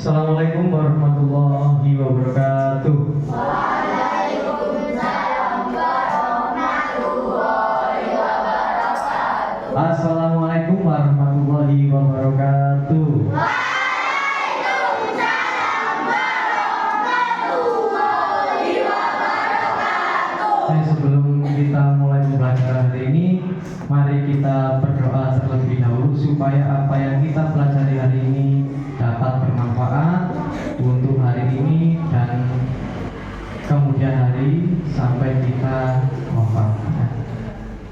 Assalamualaikum warahmatullahi wabarakatuh. Waalaikumsalam warahmatullahi wabarakatuh. Assalamualaikum warahmatullahi wabarakatuh. Waalaikumsalam warahmatullahi wabarakatuh. Sebelum kita mulai pembelajaran hari ini, mari kita berdoa terlebih dahulu supaya apa yang kita pelajari hari ini dapat bermanfaat untuk hari ini dan kemudian hari sampai kita wafat.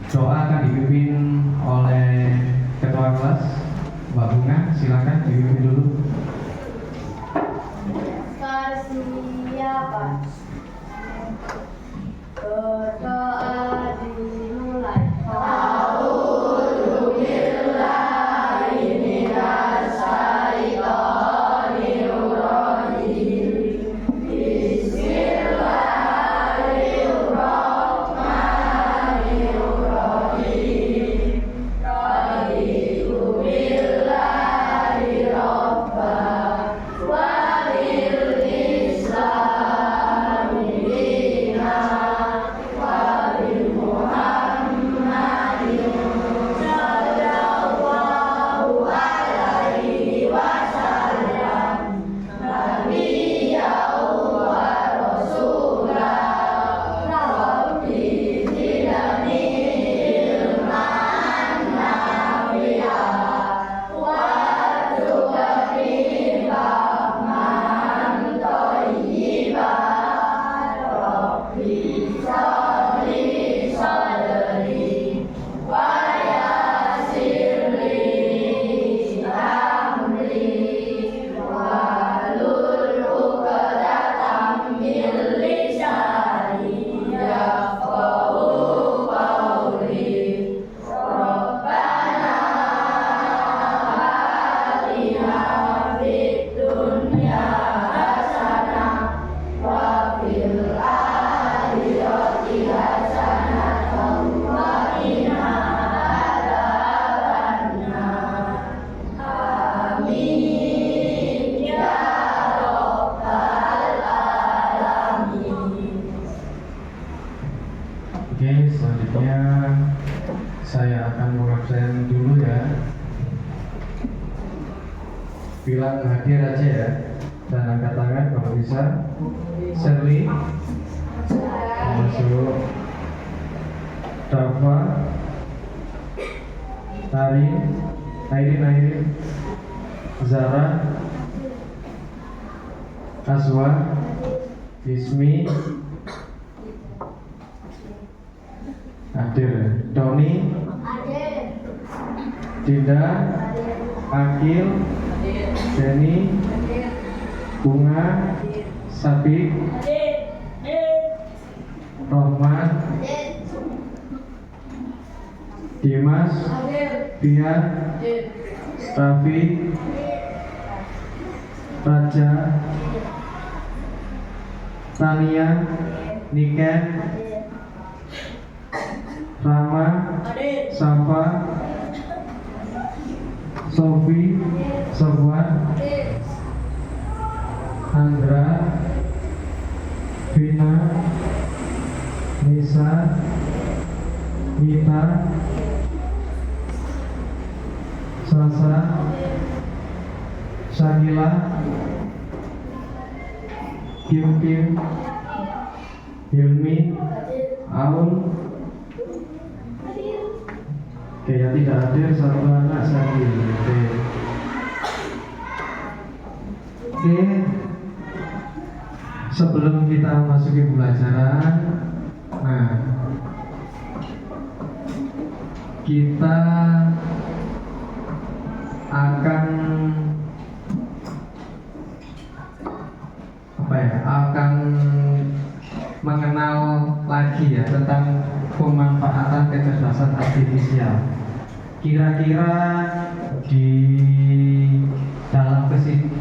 Doa akan dipimpin oleh Ketua Kelas Mbak Bunga, silakan dipimpin dulu. Persiapan. Berdoa dimulai. Oke, selanjutnya saya akan mengabsen dulu ya. Bilang hadir aja ya, dan angkat tangan kalau bisa. Shirley, masuk. Dafa, Airin, Zara, Azwa, Ismi, hadir. Doni, Dinda, Akil, Denny, Bunga, Sabik, Rohman, Dimas, Pia, Raffi, Raja, Tania, Niken, Rama, Safa, Sofi, Sofwan, Andra, Vina, Nisa, Nita, Sasa, Syakila, Kim, Hilmi, Aun. Oke, yang tidak hadir satu anak Sandi. Oke. Sebelum kita masuki pembelajaran, nah, kita akan akan mengenal lagi ya tentang pemanfaatan kecerdasan artifisial. Kira-kira di dalam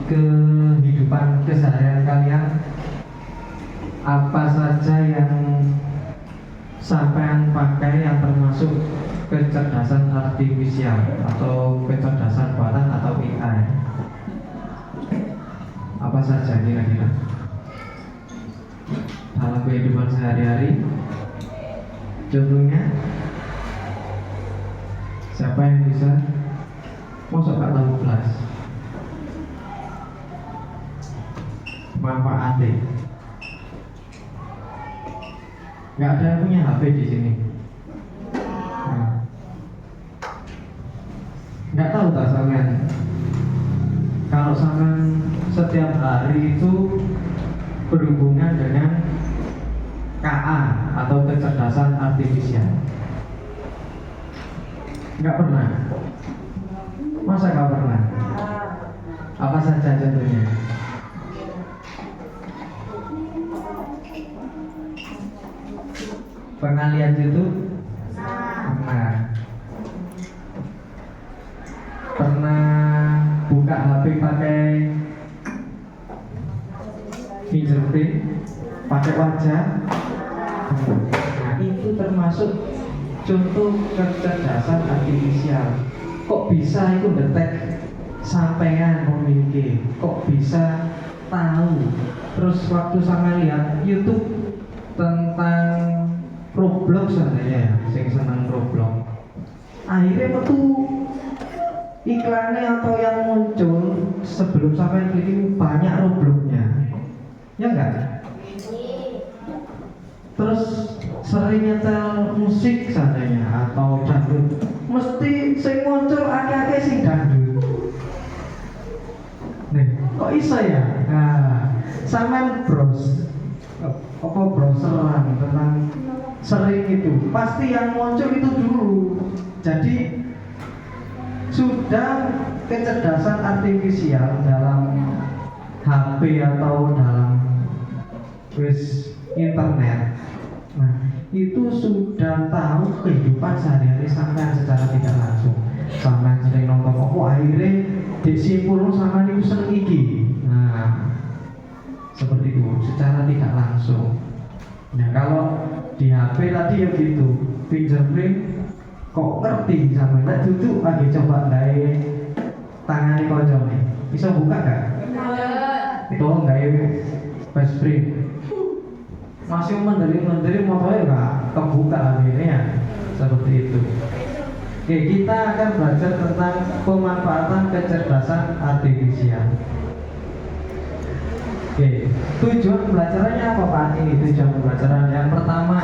kehidupan keseharian kalian apa saja yang sampean pakai yang termasuk kecerdasan artifisial atau kecerdasan buatan atau AI? apa saja kira-kira dalam kehidupan sehari-hari? Contohnya siapa yang bisa? Masa gak tahu belas manfaatnya? Nggak ada yang punya HP di sini. Nah, nggak tahu tak sampean kalau sampean setiap hari itu berhubungan dengan KA atau kecerdasan artifisial? Nggak pernah. Masa nggak pernah? Apa saja contohnya? Pernah lihat YouTube? Pernah. Pernah buka HP pakai fingerprint, pakai wajah? Nah, itu termasuk contoh kecerdasan artifisial. Kok bisa itu detek sampean memiliki? Kok bisa tahu? Terus waktu sama lihat YouTube tentang Roblox sebenarnya ya, sing senang Roblox. Akhirnya metu iklannya atau yang muncul sebelum sampai klik ini banyak Robloxnya, ya enggak? Terus sering nyetel musik seandainya atau dangdut, mesti sing muncul akeh-akeh sing dangdut. Nih, kok iso ya? Nah, sampean browseran tentang sering itu, pasti yang muncul itu dulu. Jadi sudah kecerdasan artifisial dalam HP atau dalam internet. Nah, itu sudah tahu kehidupan sehari-hari sampean secara tidak langsung. Sampean sering nonton akhirnya disimpulkan sama niku seneng iki. Nah, seperti itu secara tidak langsung. Nah, kalau di HP tadi ya gitu, fingerprint kok ngerti sama tak duduk lagi coba dari tangani kocok nih, bisa buka gak? Itu enggak ya fingerprint masih menderi motornya gak kebuka akhirnya, seperti itu. Oke, kita akan belajar tentang pemanfaatan kecerdasan artifisial. Oke, tujuan pembelajarannya apa Pak? Ini tujuan pembelajaran yang pertama,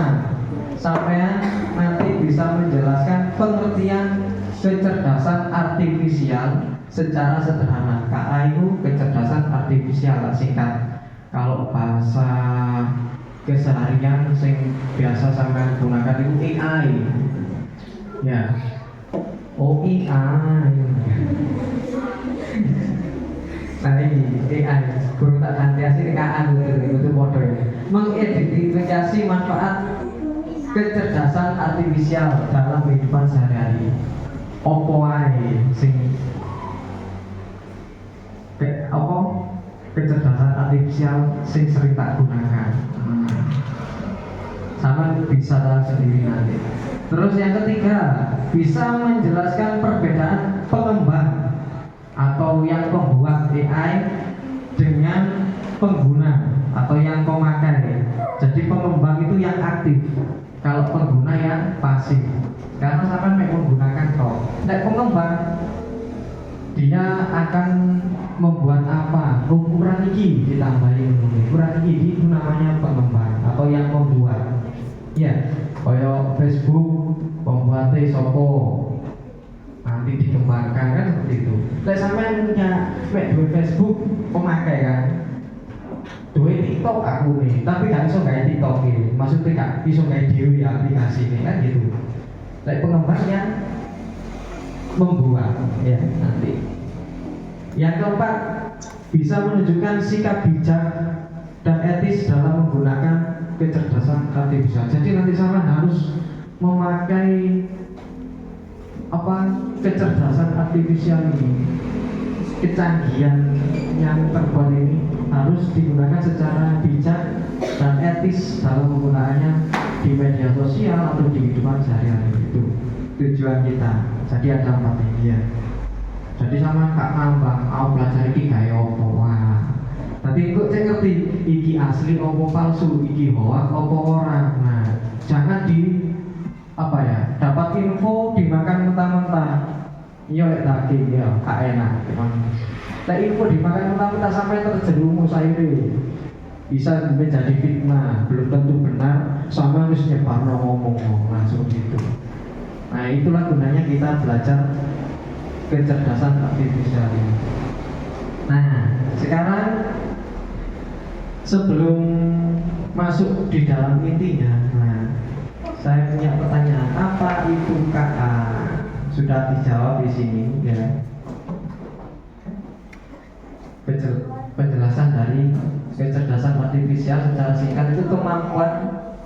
sampean nanti bisa menjelaskan pengertian kecerdasan artifisial secara sederhana. KA itu kecerdasan artifisial singkat. Kalau bahasa keseharian sing biasa sampean gunakan itu AI. Ya. AI. Nah ini AI, guru tak ganti KA itu bodoh ya. Mengidentifikasi manfaat kecerdasan artifisial dalam kehidupan sehari-hari. Opo ae sing kecerdasan artifisial sing sering tak gunakan. Sama bisa tahu sendiri nanti. Terus yang ketiga, bisa menjelaskan perbedaan pengembang atau yang pembuat AI dengan pengguna atau yang pemakai. Jadi pengembang itu yang aktif, kalau pengguna yang pasif. Karena sampai menggunakan kok. Nah, pengembang dia akan membuat apa? Ukuran ini ditambahin, ukuran ini itu namanya pengembang atau yang membuat. Ya, kayak Facebook pembuatnya sopo nanti dikembangkan kan seperti itu. Lah sampai punya dua Facebook pemakai kan, dua TikTok aku nih, tapi gak bisa kayak TikTok ini. Maksudnya gak bisa kayak dewi aplikasi ini kan gitu. Lah pengembangnya membuat ya nanti. Yang keempat, bisa menunjukkan sikap bijak dan etis dalam menggunakan kecerdasan artifisial. Jadi nanti sama harus memakai kecerdasan artifisial ini, kecanggihan yang terbuat ini harus digunakan secara bijak dan etis dalam penggunaannya di media sosial atau di kehidupan sehari-hari. Itu tujuan kita. Jadi ada 4 ini ya. Jadi sama kak nambah, belajar ini kayak apa? Wah, iki asli opo palsu, iki hoax opo orang. Nah, jangan dapat info dimakan mentah-mentah. Iya lek daging ya, gak enak. Lek info dimakan mentah-mentah sampai terjerumus akhirnya bisa menjadi fitnah, belum tentu benar, sama harus nyebar ngomong langsung gitu. Nah, itulah gunanya kita belajar kecerdasan artifisial ini. Nah, sekarang sebelum masuk di dalam intinya, saya punya pertanyaan, apa itu KA? Sudah dijawab di sini, ya. Penjelasan dari kecerdasan artifisial secara singkat itu kemampuan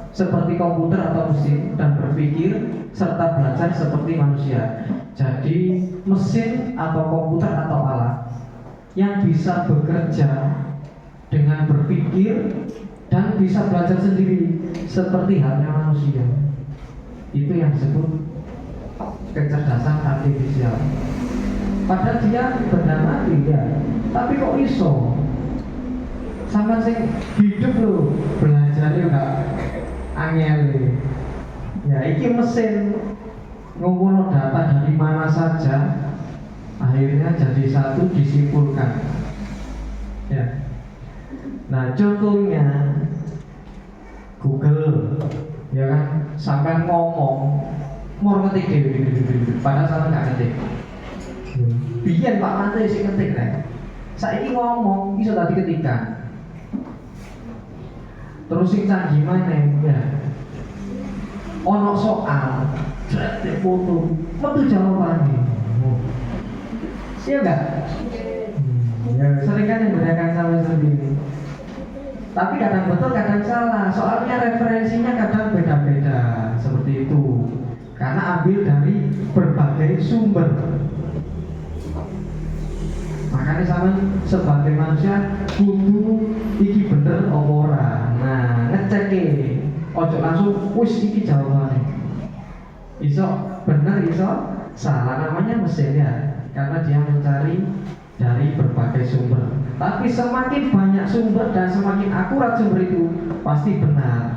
seperti komputer atau mesin dan berpikir serta belajar seperti manusia. Jadi mesin atau komputer atau alat yang bisa bekerja dengan berpikir dan bisa belajar sendiri seperti halnya manusia. Itu yang disebut kecerdasan artifisial. Padahal dia bernama ya, tapi kok iso? Sama sing hidup loh, belajar enggak angel. Ya, iki mesin ngumpul data dari mana saja, akhirnya jadi satu disimpulkan. Ya. Nah, contohnya Google, ya kan, sampai ngomong mau ngetik dewe, padahal salah nggak ngetik. Biyen Pak Mante sih ngetik kan. Saiki ngomong iso tadi ketika. Terus sing canggih maneh ya. Ono soal, jret foto, metu jawabane. Iya enggak? Ya, sering kan yang bedakan sama sendiri. Tapi kadang betul, kadang salah. Soalnya referensinya kadang beda-beda seperti itu. Karena ambil dari berbagai sumber. Makanya sama sebagai manusia kudu iki bener apa ora. Nah, ngecek ojo langsung wis iki jawabannya. Iso bener, iso salah, namanya mesin ya. Karena dia mencari dari berbagai sumber. Tapi semakin banyak sumber dan semakin akurat sumber itu pasti benar.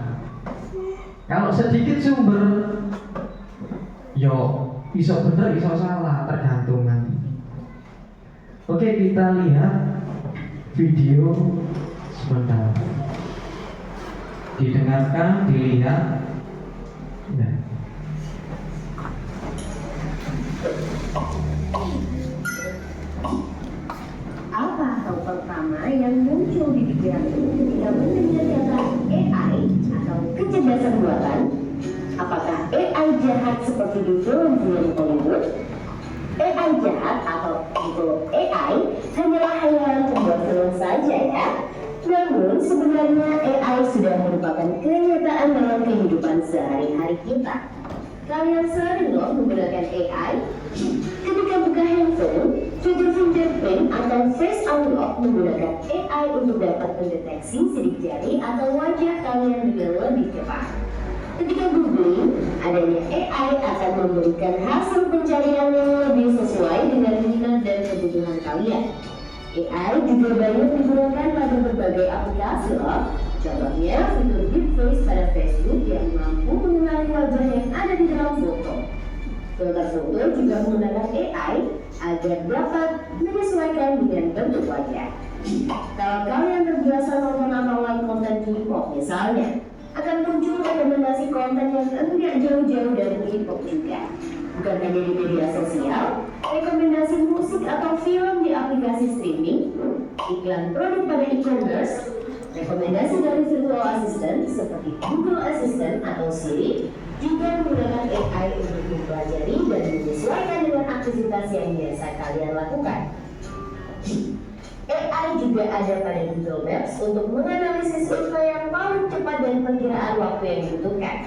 Kalau sedikit sumber, yo iso bener, iso salah, tergantung nanti. Oke, kita lihat video sebentar. Didengarkan, dilihat. Ya. Apa hal pertama yang muncul di pikiranmu ketika mendengar kata AI atau kecerdasan buatan? Apakah AI jahat seperti di film-film Hollywood? AI jahat atau itu AI hanyalah hayalan pembuat film saja ya. Namun sebenarnya AI sudah merupakan kenyataan dalam kehidupan sehari-hari kita. Kalian sering loh menggunakan AI? Ketika buka handphone, fitur fingerprint atau face unlock menggunakan AI untuk dapat mendeteksi sidik jari atau wajah kalian dengan lebih cepat. Ketika googling, adanya AI akan memberikan hasil pencarian yang lebih sesuai dengan minat dan kebutuhan kalian. AI juga banyak digunakan pada berbagai aplikasi loh. Contohnya fitur deepface pada Facebook yang mampu mengenali wajah yang ada di dalam foto. Filter foto juga menggunakan AI agar dapat menyesuaikan dengan bentuk wajah. Kalau kalian terbiasa nonton atau like konten K-pop misalnya, akan muncul rekomendasi konten yang enggak jauh-jauh dari K-pop juga. Bukan hanya di media sosial, rekomendasi musik atau film di aplikasi streaming, iklan produk pada e-commerce, rekomendasi dari virtual assistant seperti Google Assistant atau Siri juga menggunakan AI untuk mempelajari dan menyesuaikan dengan aktivitas yang biasa kalian lakukan. AI juga ada pada Google Maps untuk menganalisis info yang paling cepat dan perkiraan waktu yang dibutuhkan.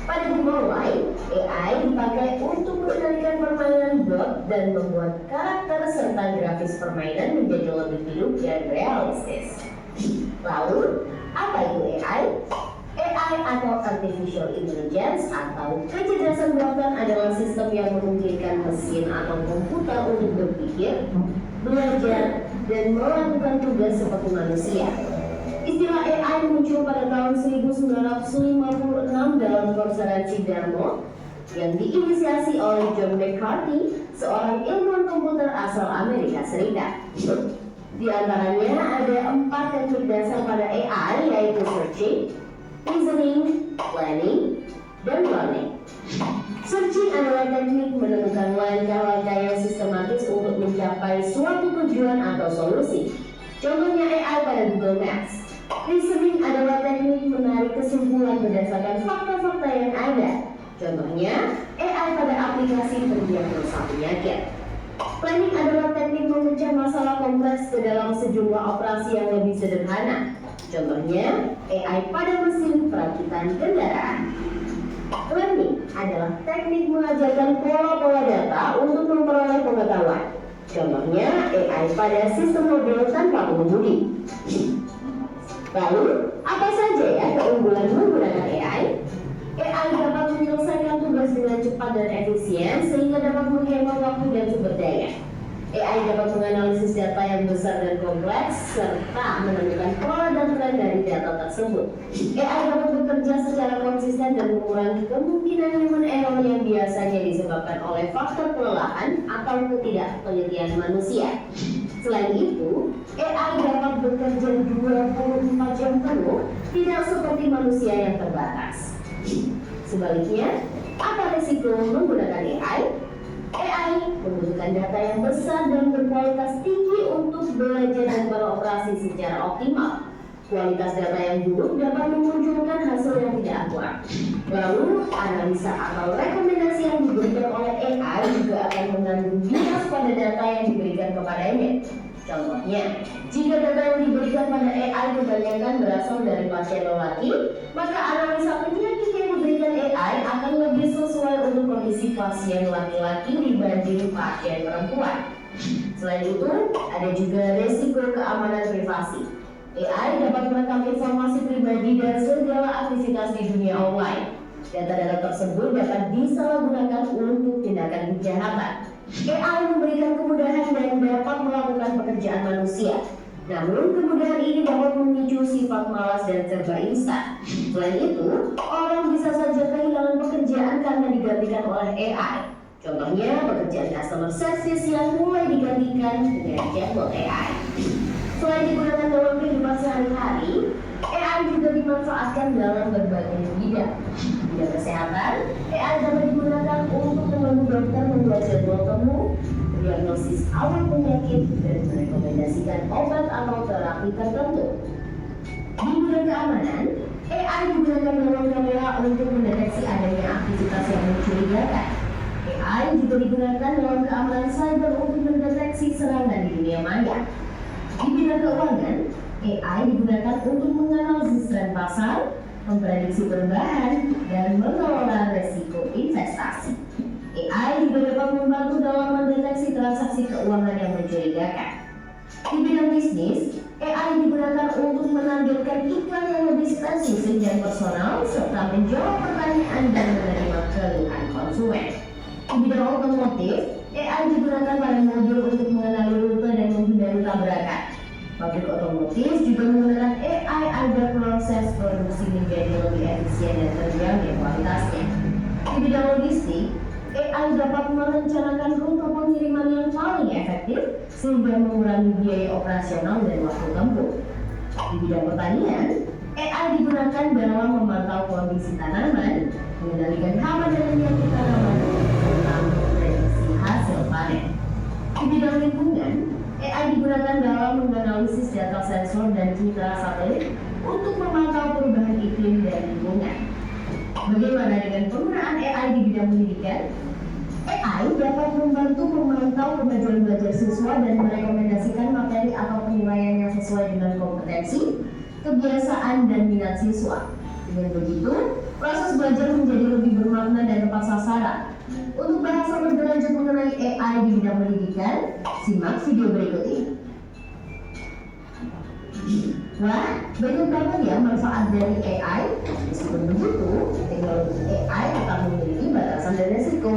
Pada Google Line, AI dipakai untuk mengendalikan permainan bot dan membuat karakter serta grafis permainan menjadi lebih hidup dan realistis. Lalu, apa itu AI? AI atau Artificial Intelligence atau kecerdasan buatan adalah sistem yang memungkinkan mesin atau komputer untuk berpikir, belajar, dan melakukan tugas seperti manusia. Istilah AI muncul pada tahun 1956 dalam konferensi Dartmouth yang diinisiasi oleh John McCarthy, seorang ilmuwan komputer asal Amerika Serikat. Di antaranya ada 4 teknik dasar pada AI, yaitu searching, reasoning, planning, dan learning. Searching adalah teknik menemukan langkah-langkah yang sistematis untuk mencapai suatu tujuan atau solusi. Contohnya AI pada Google Maps. Reasoning adalah teknik menarik kesimpulan berdasarkan fakta-fakta yang ada. Contohnya AI pada aplikasi pendiagnosa penyakit. Planning adalah teknik memecah masalah kompleks ke dalam sejumlah operasi yang lebih sederhana. Contohnya AI pada mesin perakitan kendaraan. Learning adalah teknik mengajarkan pola-pola data untuk memperoleh pengetahuan. Contohnya AI pada sistem mobil tanpa pengemudi. Lalu, apa saja ya keunggulan menggunakan AI? AI dapat menyelesaikan tugas dengan cepat dan efisien sehingga dapat menghemat waktu dan sumber daya. AI dapat menganalisis data yang besar dan kompleks serta menemukan pola dan tren dari data tersebut. AI dapat bekerja secara konsisten dan mengurangi kemungkinan human error yang biasanya disebabkan oleh faktor kelelahan atau ketidaktelitian manusia. Selain itu, AI dapat bekerja 24 jam penuh, tidak seperti manusia yang terbatas. Sebaliknya, apa risiko menggunakan AI? AI membutuhkan data yang besar dan berkualitas tinggi untuk belajar dan beroperasi secara optimal. Kualitas data yang buruk dapat memunculkan hasil yang tidak akurat. Lalu, analisa atau rekomendasi yang diberikan oleh AI juga akan mengandung bias pada data yang diberikan kepadanya. Contohnya, jika data yang diberikan pada AI kebanyakan berasal dari pasien lelaki, maka analisa penyakit yang diberikan AI akan lebih sesuai untuk kondisi pasien laki-laki dibanding pasien perempuan. Selain itu, ada juga risiko keamanan privasi. AI dapat merekam informasi pribadi dan segala aktivitas di dunia online. Data-data tersebut dapat disalahgunakan untuk tindakan kejahatan. AI memberikan kemudahan dan dapat melakukan pekerjaan manusia. Namun, kemudahan ini dapat memicu sifat malas dan serba instan. Selain itu, orang bisa saja kehilangan pekerjaan karena digantikan oleh AI. Contohnya, pekerjaan customer service yang mulai digantikan dengan chatbot AI. Selain digunakan dalam kehidupan sehari-hari, AI juga dimanfaatkan dalam berbagai bidang. Di bidang kesehatan, AI dapat digunakan untuk membantu dokter membuat jadwal temu, diagnosis awal penyakit, dan merekomendasikan obat atau terapi tertentu. Di bidang keamanan, AI digunakan dalam kamera untuk mendeteksi adanya aktivitas yang mencurigakan. AI juga digunakan dalam keamanan cyber untuk mendeteksi serangan di dunia maya. Di bidang keuangan, AI digunakan untuk menganalisis tren pasar, memprediksi perubahan, dan mengelola resiko investasi. AI juga dapat membantu dalam mendeteksi transaksi keuangan yang mencurigakan. Di bidang bisnis, AI digunakan untuk menampilkan iklan yang lebih spesifik dan personal, serta menjawab pertanyaan dan menerima keluhan konsumen. Di bidang otomotif, AI digunakan pada mobil untuk mengenali rute dan menghindari tabrakan. Pabrik otomotif juga menggunakan AI agar proses produksi menjadi lebih efisien dan terjamin kualitasnya. Di bidang logistik, AI dapat merencanakan rute pengiriman yang paling efektif sehingga mengurangi biaya operasional dan waktu tempuh. Di bidang pertanian, AI digunakan dalam memantau kondisi tanaman, mengendalikan hama dan penyakit tanaman, serta memprediksi hasil panen. Di bidang lingkungan, AI digunakan dalam menganalisis data sensor dan citra satelit untuk memantau perubahan iklim dan lingkungan. Bagaimana dengan penggunaan AI di bidang pendidikan? AI dapat membantu memantau kemajuan belajar siswa dan merekomendasikan materi atau penilaian yang sesuai dengan kompetensi, kebiasaan, dan minat siswa. Dengan begitu, proses belajar menjadi lebih bermakna dan tepat sasaran. Untuk bahasan lebih lanjut mengenai AI di bidang pendidikan, simak video berikut ini. Wah, banyak banget ya manfaat dari AI. Meskipun begitu, teknologi AI tetap memiliki batasan dan resiko.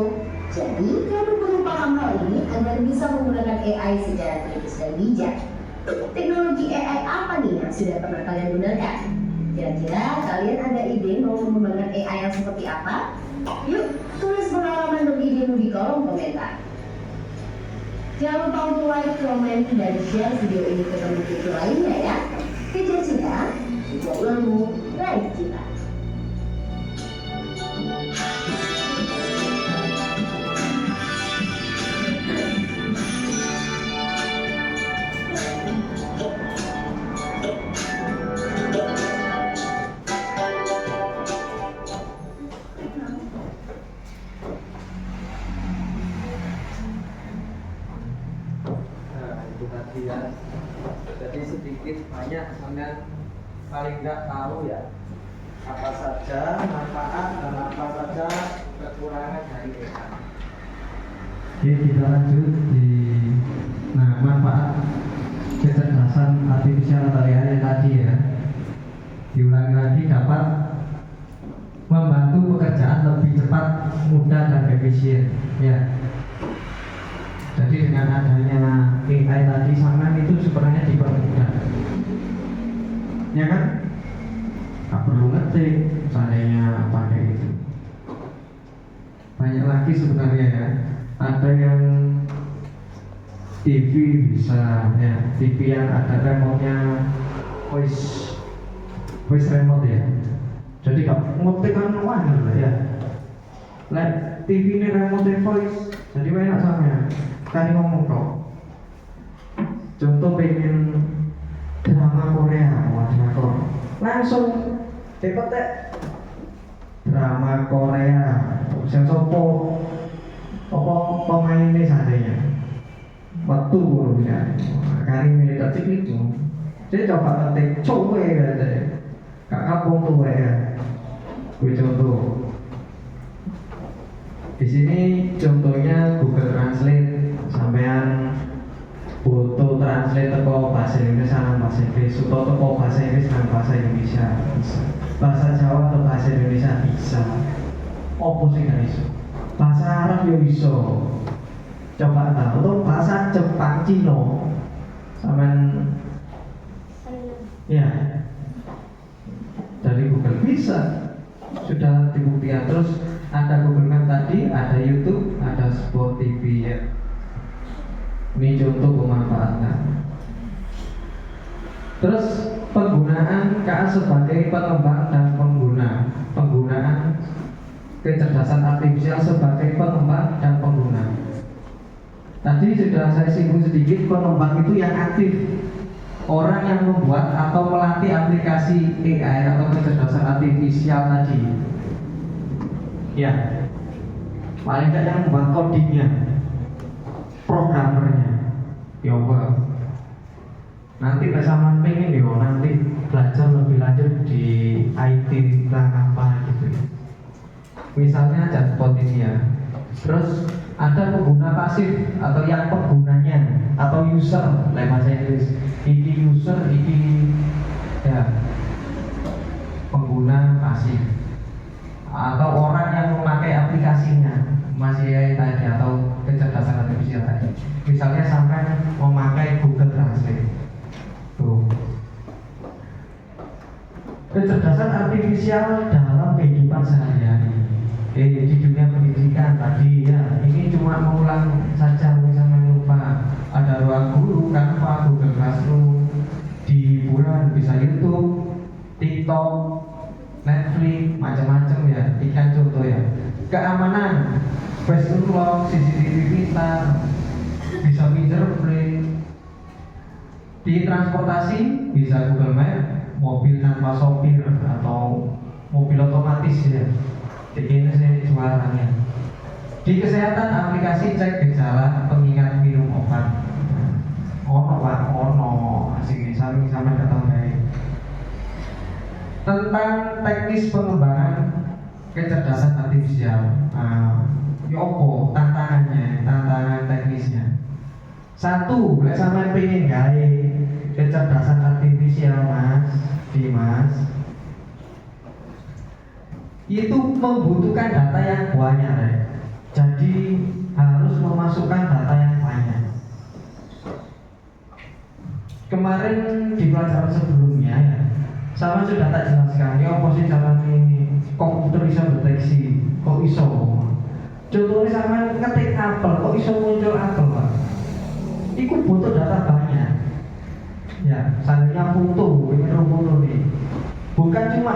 Jadi, kamu perlu paham hal ini agar bisa menggunakan AI secara kritis dan bijak. Teknologi AI apa nih yang sudah pernah kalian gunakan? Kira-kira kalian ada ide mau mengembangkan AI yang seperti apa? Yuk, tulis pengalaman dan idemu di kolom komentar. Jangan lupa untuk like, komen, dan share video ini ke teman-teman lainnya ya. Kejar cinta, kejar ilmu, raih cita. Nah, itu tadi ya. Jadi sedikit banyak sampean paling nggak tahu ya apa saja manfaat dan apa saja kekurangan dari AI. Oke, kita lanjut di manfaat kecerdasan artifisial atau AI tadi ya. Diulangi lagi, dapat membantu pekerjaan lebih cepat, mudah dan efisien ya. Jadi dengan adanya AI tadi sampean itu sebenarnya dipermudah, ya kan? Nggak perlu ngetik, seandainya pakai itu. Banyak lagi sebenarnya ya. Ada yang TV bisa ya, TV yang ada remote-nya voice remote ya. Jadi nggak ngetik kan wajar lah ya. Like TV ini remote voice, jadi enak sama ya. Kali ngomong kok. Contoh pengen drama Korea, drakor. Langsung dipetek drama Korea. Sing sopo? Apa pemainnya seandainya? Waktu gurunya. Kali ini tak cek itu. Saya coba ngetik coba ya katanya. Kak kapung tuh ya. Gue contoh. Di sini contohnya Google Translate. Sampean foto translate ke bahasa Indonesia dan bahasa Inggris, atau ke bahasa Inggris dan bahasa Indonesia bisa, bahasa Jawa atau bahasa Indonesia bisa. Apa sih nggak bisa? Bahasa Arab ya bisa. Coba tahu atau bahasa Jepang, Cina, sampean ya dari Google bisa, sudah dibuktikan. Terus ada Google Map tadi, ada YouTube, ada Sport TV ya. Ini contoh pemanfaatan. Terus penggunaan KA sebagai pengembang dan penggunaan kecerdasan artifisial sebagai pengembang dan pengguna. Tadi sudah saya singgung sedikit, pengembang itu yang aktif, orang yang membuat atau melatih aplikasi AI atau kecerdasan artifisial tadi. Ya, paling tidak yang membuat codingnya, programmernya. Ya Allah. Nanti bersama pengen yo nanti belajar lebih lanjut di IT tentang apa gitu. Misalnya chatbot ini ya. Terus ada pengguna pasif atau yang penggunanya atau user, bahasa Inggris. Ini user, ini ya pengguna pasif atau orang yang memakai aplikasinya, masih AI tadi atau kecerdasan artifisial tadi. Misalnya sampai memakai Google Translate. Tuh. Kecerdasan artifisial dalam kehidupan sehari-hari. Di dunia pendidikan tadi ya, ini cuma mengulang saja, misalnya lupa. Ada ruang guru, Canva, Google Classroom, di hiburan bisa YouTube, TikTok, Netflix, macam-macam ya. Ikan contoh ya. Keamanan, face unlock, CCTV pintar, bisa fingerprint. Di transportasi bisa Google Map, mobil tanpa sopir atau mobil otomatis ya. Ini saya jualannya. Di kesehatan, aplikasi cek gejala, pengingat minum obat. Asing saling sama datang baik. Tentang teknis pengembangan kecerdasan artifisial. Yopo tantangan teknisnya. Satu, sama pengen gawe kecerdasan artifisial Dimas. Itu membutuhkan data yang banyak ya. Jadi harus memasukkan data yang banyak. kemarin di pelajaran sebelumnya ya, sama sudah tak jelaskan ya apa sih caranya komputer bisa deteksi kok iso. Contohnya sama ngetik apel kok iso muncul apel Pak. Iku butuh data banyak. Ya, seandainya foto, ini foto nih. Bukan cuma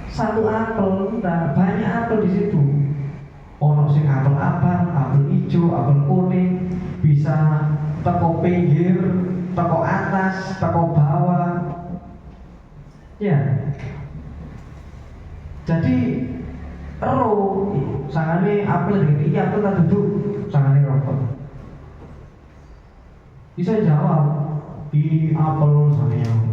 satu apel, nah banyak apel di situ. Ono sing apel abang, apel hijau, apel kuning, bisa teko pinggir, teko atas, teko bawah. Ya. Jadi ero sangane apel iki apel tak duduk sangane rokok. Bisa jawab di apel sangane.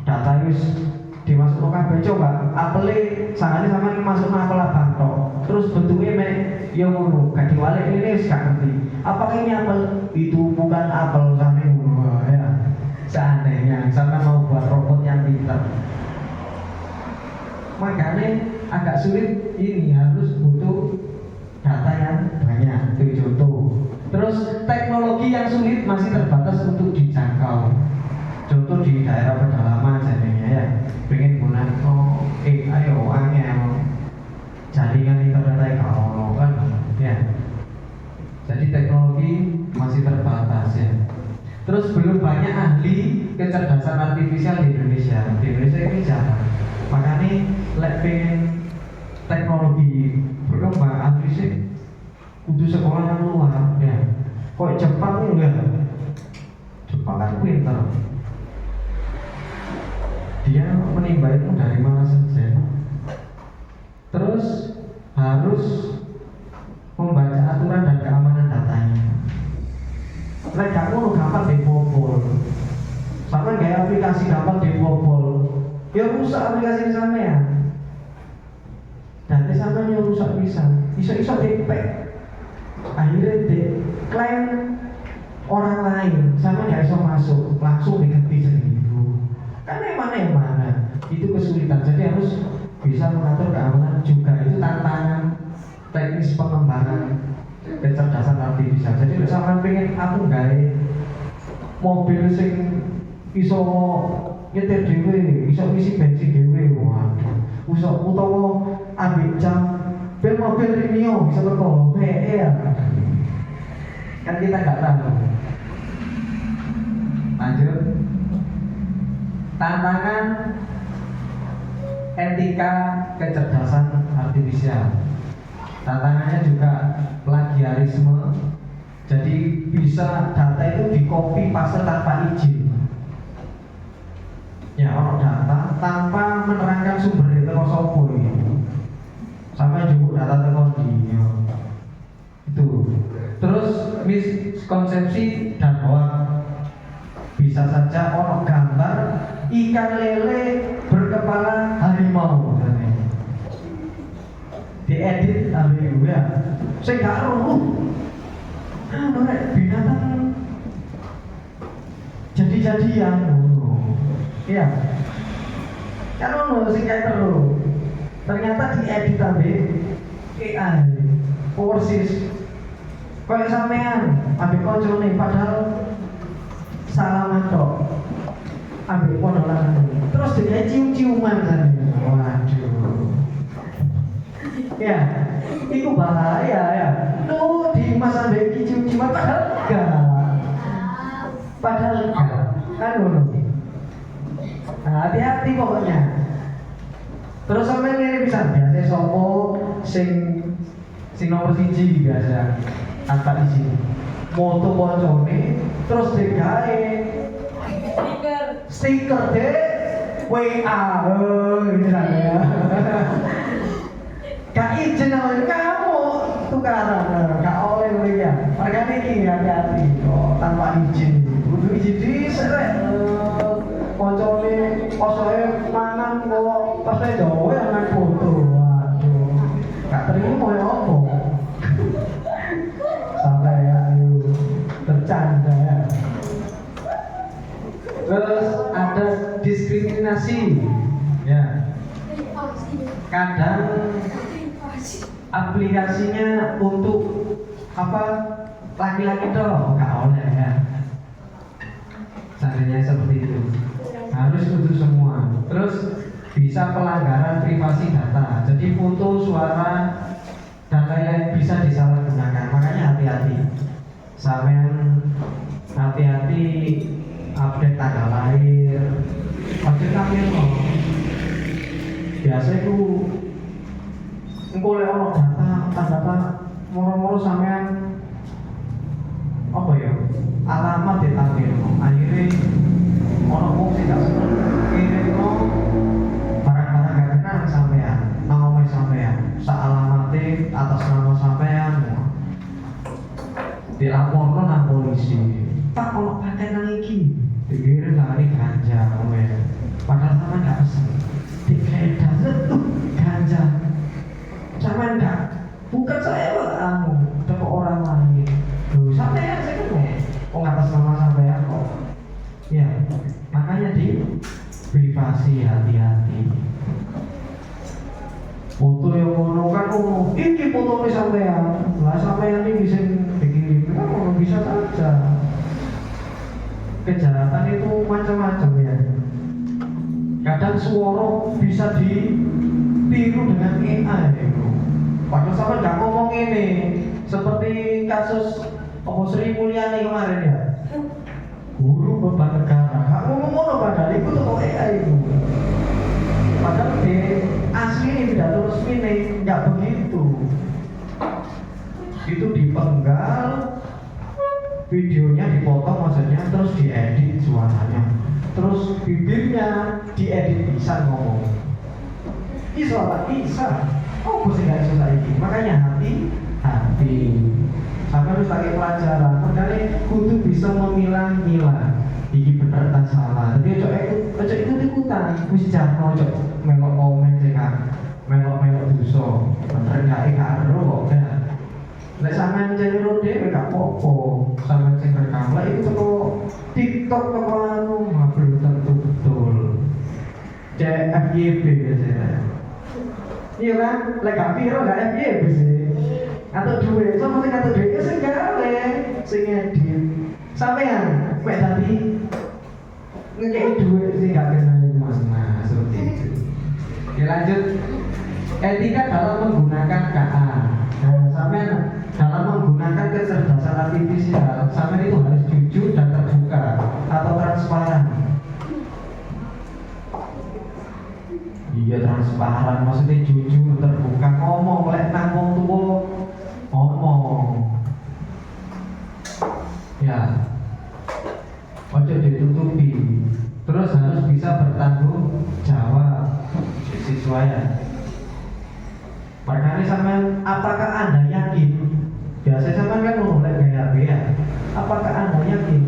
Data wis dimasuk kabeh coba apele sangane sama masuk apel abang tok. Terus bentuknya mek ya ngono, gak diwalik ini wis gak ngerti. Apakah ini apel? Itu bukan apel sampe ngono ya. Seandainya sama mau buat robot yang pintar. Makanya agak sulit ini harus butuh data yang banyak itu contoh. Terus teknologi yang sulit masih terbatas untuk dijangkau. Contoh di daerah pedalaman jadinya ya, pengen guna ayo angel jaringan internet kalau kan ya. Jadi teknologi masih terbatas ya. Terus belum banyak ahli kecerdasan artifisial di Indonesia. Di Indonesia ini jarang. Makanya pengen teknologi berkembang ahli kudu sekolah yang luar ya. Kok Jepang enggak? Jepang kan pintar. Dia menimba itu dari mana saja. Terus harus membaca aturan dan keamanan datanya. Lek gak ngono gampang dibobol. Sampai gaya aplikasi gampang dibobol. Ya rusak aplikasi sampean. Data sampean yang rusak bisa. Iso-iso dipek. Akhirnya klaim orang lain sama gak iso masuk, langsung diganti sendiri. Karena yang mana itu kesulitan. Jadi harus bisa mengatur keamanan juga. Itu tantangan teknis pengembangan kecerdasan artifisial. Jadi sampean pengen aku gawe mobil sing iso nyetir dhewe, iso isi bensin dhewe, waduh. Utawa ambil jam bel mobil Rimio bisa teko, ya. Kan kita nggak tahu. Lanjut. Tantangan etika kecerdasan artifisial. Tantangannya juga plagiarisme. Jadi bisa data itu di-copy paste tanpa izin. Ya, orang data tanpa menerangkan sumber data sopo ini. Sampai juga data teknologi. Itu. Terus miskonsepsi dan hoax. Bisa saja orang gambar ikan lele berkepala harimau. Diedit harimau ya. Saya gak tahu. Binatang jadi-jadian. Iya. Kan ono sing kayak terus. Ternyata diedit ambil AI. Persis. Kayak sampean ambil koncone padahal salaman tok. Ambil ponolan. Terus dia cium-ciuman kan. Waduh. Ya, itu bahaya ya. Tuh di masa ambil cium-ciuman padahal enggak. Padahal enggak. Kan ngono. Nah, hati-hati pokoknya. Terus sampai ini bisa biasa sopo sing nomor 1 biasa tanpa izin. Moto koncone terus digawe stiker deh WA ini ya. Gak izin oleh kamu tukaran, gak oleh ya. Makanya ini hati-hati tanpa izin. Kudu izin diseret. Koncone posoe mangan kok pas Jawa yang foto. Waduh. Gak terima ya opo. Sampai ayo bercanda ya. Terus ada diskriminasi. Ya. Kadang aplikasinya untuk apa laki-laki dong, gak oleh ya. Terus bisa pelanggaran privasi data. Jadi foto, suara, dan lain-lain bisa disalahgunakan. Makanya hati-hati. Sampean hati-hati update tanggal lahir. Update lahir loh. Biasa itu engko lek ono data moro-moro sampean apa ya? Alamat ditampilno. Akhirnya ono wong sing gak seneng kirimno barang-barang gak kenal sampean, nama sampean, saalamate atas nama sampean. Dilaporno nang polisi. Pak ono pakai nang iki. Dikirim dari ganja kowe. Padahal sampean gak pesen. Dikedan tuh ganja. Sampean gak bukan saya Pak teko orang lain. Loh sampean sing kene. Wong atas nama sampean kok. Ya, makanya di privasi hati-hati. Foto yang ngono kan iki foto sampean. Lah sampean iki sing dikirim kan bisa saja. Kejahatan itu macam-macam ya. Kadang suara bisa ditiru dengan AI itu. Padahal sampean nggak ngomong ini. Seperti kasus Sri Mulyani kemarin ya. Guru beban negara, gak ngomong padahal itu tuh AI itu. Padahal di asli ini pidato resmi nih nggak begitu. Itu dipenggal, videonya dipotong maksudnya, terus diedit suaranya, terus bibirnya diedit bisa ngomong. Bisa. Oh, mesti nggak bisa lagi. Makanya hati. Sampai harus pakai pelajaran, makanya kudu bisa memilah-milah. Iki bener tak salah. Jadi ojo ikut-ikutan. Wis jarno ojo melok komen sing melok dosa. Bener gak karo kok kan. Nek sampean ceniru dhewe gak apa-apa. Sampean sing rekam lek itu teko TikTok teko anu belum tentu betul. FYP biasanya. Iya kan? Lek gak viral gak FYP sih. Atau duit, sama sing atau duit sing gawe, sing edit. Sampean mek tadi ngekei duit sing gak kenal mana seperti itu. Oke lanjut. Etika dalam menggunakan KA. Nah, sampean dalam menggunakan kecerdasan artifisial, sampean itu harus jujur dan terbuka atau transparan. Iya transparan, maksudnya jujur, terbuka, ngomong lek nang wong tuwa ngomong. Ya. Ojo ditutupi. Terus harus bisa bertanggung jawab siswa ya. Makanya sampean apakah Anda yakin? Biasanya sampean kan mulai gaya ya. Apakah Anda yakin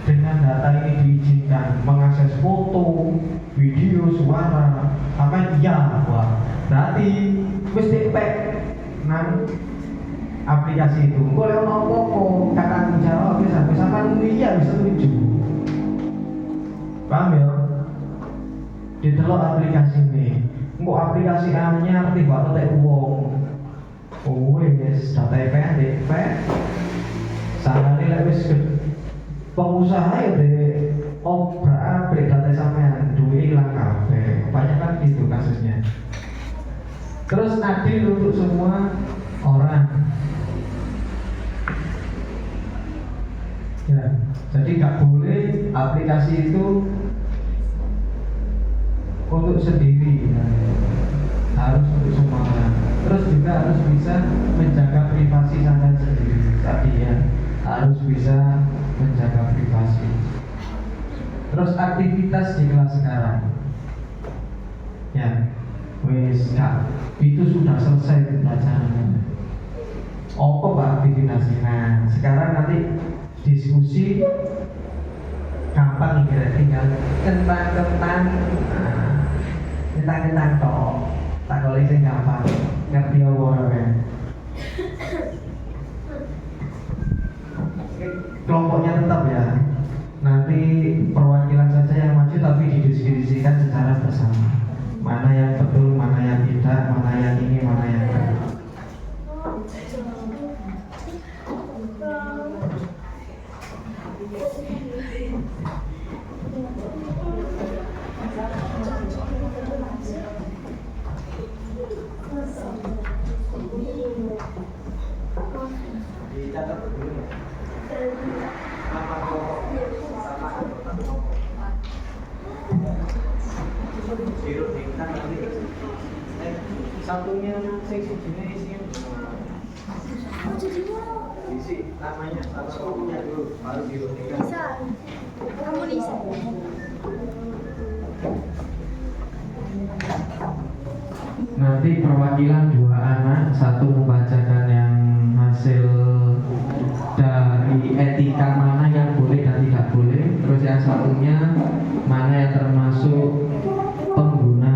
dengan data ini diizinkan mengakses foto, video, suara? Sampai iya, wah. Berarti mesti pack nang aplikasi itu. Boleh ono apa-apa kata jawab bisa sampai iya bisa setuju. Paham ya? Didelok aplikasi ini. Engko aplikasi anyar tiba tek wong. Oh wis data pendek, sarane lek wis pengusaha ya de obrak-abrik data sampean duwe ilang kabeh. Kebanyakan gitu kasusnya. Terus adil untuk semua orang. Ya, jadi nggak boleh aplikasi itu untuk sendiri, harus untuk semua orang. Terus juga harus bisa menjaga privasi Anda sendiri. Tadi ya, harus bisa menjaga privasi. Terus aktivitas di kelas sekarang, ya, wis ya, itu sudah selesai pembelajaran. Apa Pak aktivitasnya? Nah, sekarang nanti diskusi gampang nih, tinggal kentang toh tak boleh sing gampang ngerti apa ya. Kelompoknya tetap ya, nanti perwakilan saja yang maju tapi didiskusikan secara bersama, mana yang betul, mana yang tidak, mana yang ini, mana yang tidak. dirundingkan nanti satunya seksi isinya isi namanya satunya dulu baru dirundingkan. Bisa. Kamu bisa. Nanti perwakilan dua anak, satu membacakan yang hasil dari etika mana yang boleh dan tidak boleh, terus yang satunya mana yang termasuk pengguna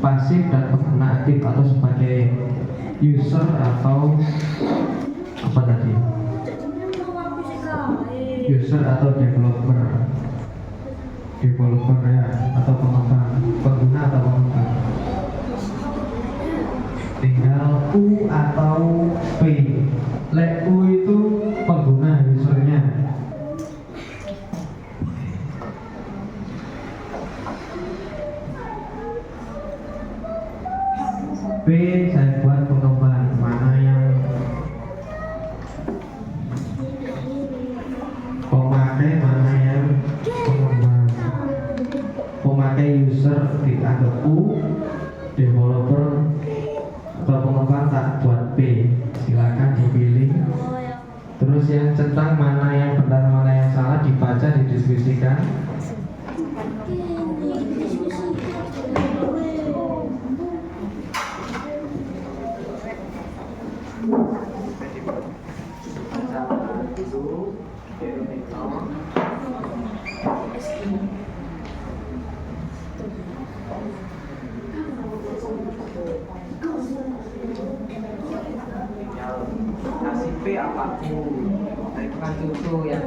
pasif dan pengguna aktif atau sebagai user atau apa tadi? User atau developer ya, atau pengembang, pengguna atau pengembang. Tinggal U atau P. Lek U itu pengguna usernya. P saya buat pengembang, mana yang pemakai, mana yang pengembang. Pemakai user dianggap U, developer atau pengembang tak buat P. Silakan dipilih. Terus yang centang mana yang benar mana yang salah dibaca, didiskusikan. Kasih P apapun, bukan cucu ya.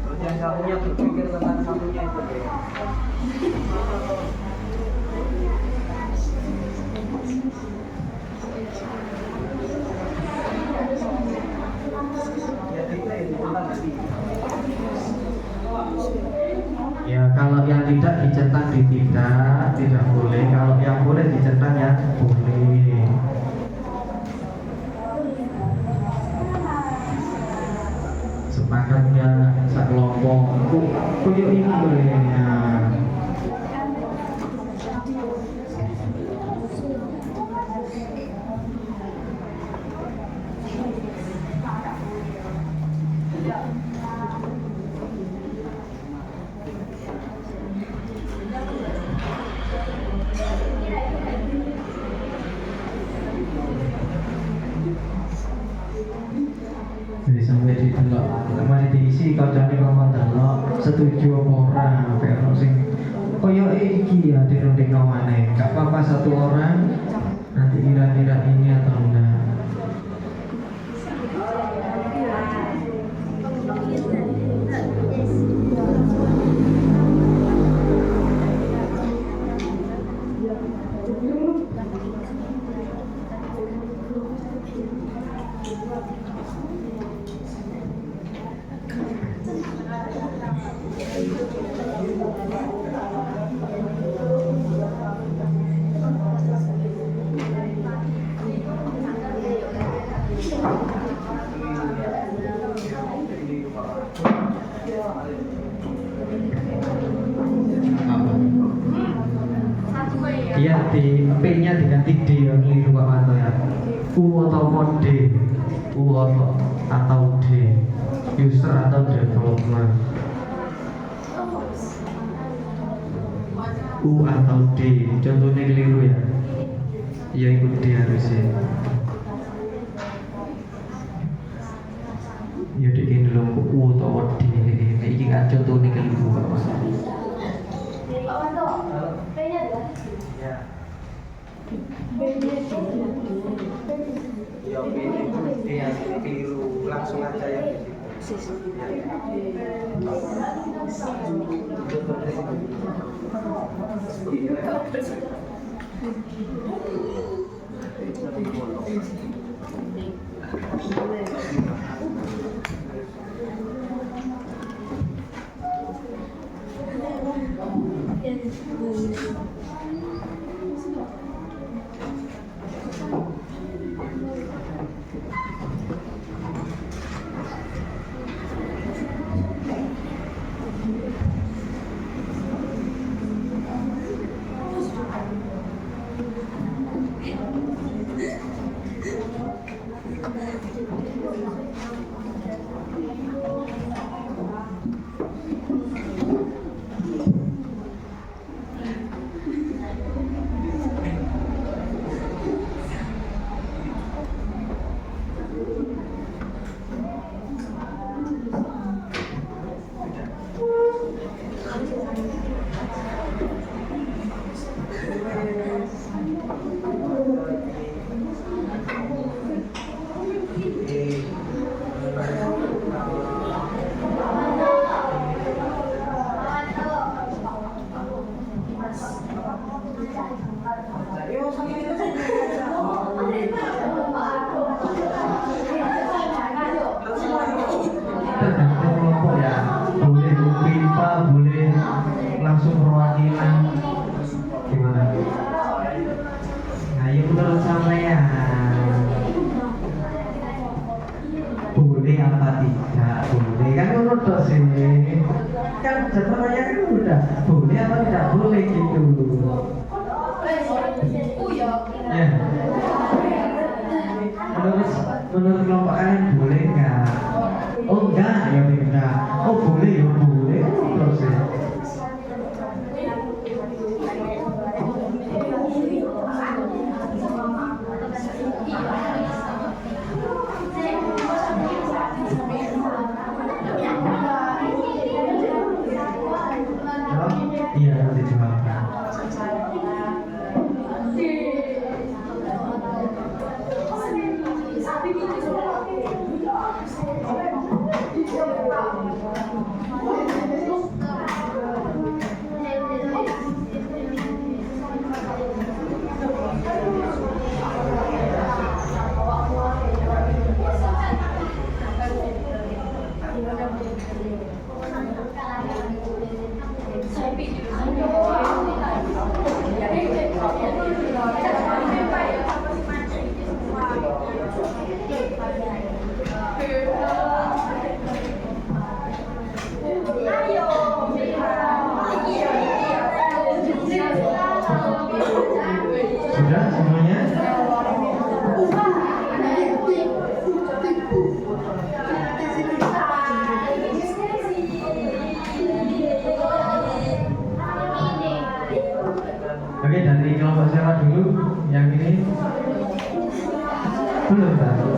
Terus yang satunya berpikir tentang satunya itu ya. Ya, kalau yang tidak dicentang di tidak boleh. Kalau yang boleh dicentang ya boleh. Sepakat ya sekelompok. Kuyuk ini bolehnya. Jadi sampai di delok, kemarin diisi kancane kok delok setuju apa ora, kayak ono sing koyo iki ya dirundingno maneh. Gak apa-apa satu orang nanti kira-kira ini atau enggak. Iya, di P-nya diganti D ya, keliru Pak Manto ya. U atau D, U atau D, user atau developer. U atau D, contohnya keliru ya. Ya ikut D harusnya. Ya dikini dulu U atau D ini kan contohnya keliru Pak Manto. Ya. Ya ini yang keliru, langsung aja ya di situ. boleh apa tidak boleh kan menurut dosen kan jawabannya kan udah boleh apa tidak boleh gitu ya menurut kelompok kalian boleh nggak oh enggak ya enggak oh boleh ya boleh dosen iya nanti jawabkan sudah semuanya oke dari kelompok siapa dulu yang ini belum tahu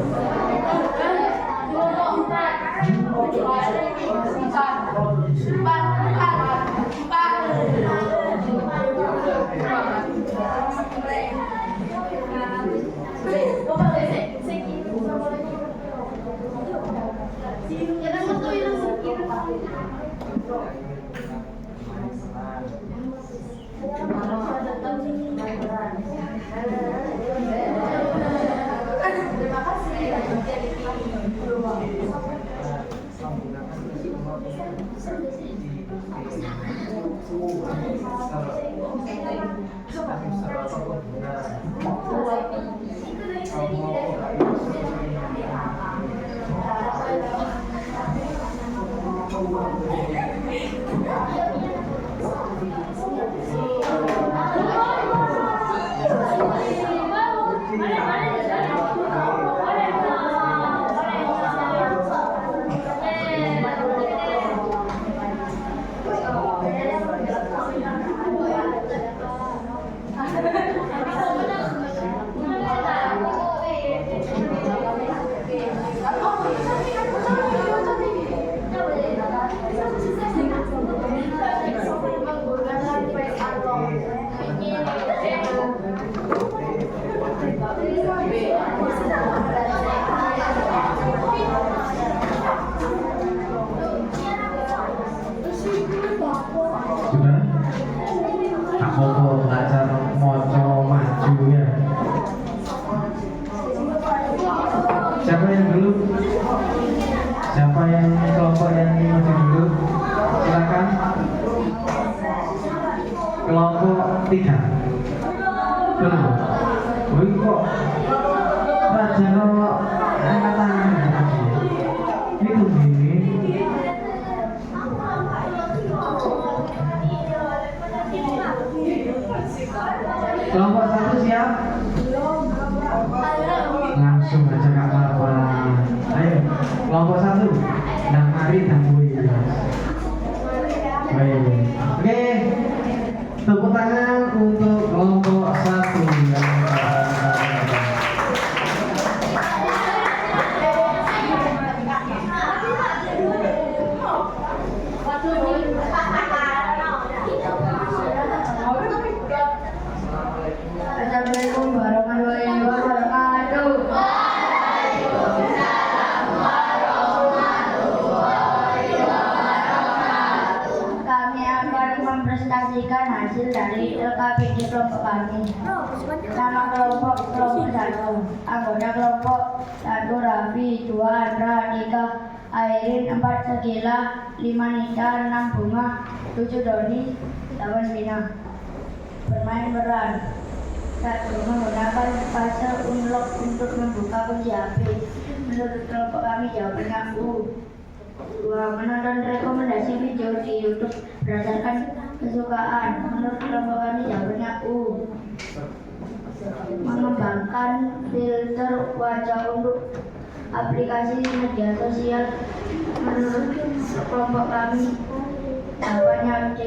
sudah aku mau belajar moco maju ya siapa yang dulu siapa yang kelompok yang ini maju dulu silakan kelompok 3 belum wih kok baca angkat tangan itu gini kelompok 1 siap? Langsung aja gak apa-apa. Ayo, kelompok 1 Nang Mari dan Bui. Baik. Oke, tepuk tangan untuk kelompok 1 Assalamualaikum warahmatullahi wabarakatuh. Kami akan mempresentasikan hasil dari LKPD kelompok kami. Nama kelompok 1, anggota kelompok 1 Raffi, 2 Andra, 3 Airin, 4 Segila, 5 Nita, 6 Bunga, 7 Doni, 8 Bina. Bermain peran 1. Menggunakan fase unlock untuk membuka kunci HP. Menurut kelompok kami jawabannya U. 2. Menonton rekomendasi video di YouTube berdasarkan kesukaan. Menurut kelompok kami jawabannya U. Mengembangkan filter wajah untuk aplikasi media sosial. Menurut kelompok kami jawabannya D.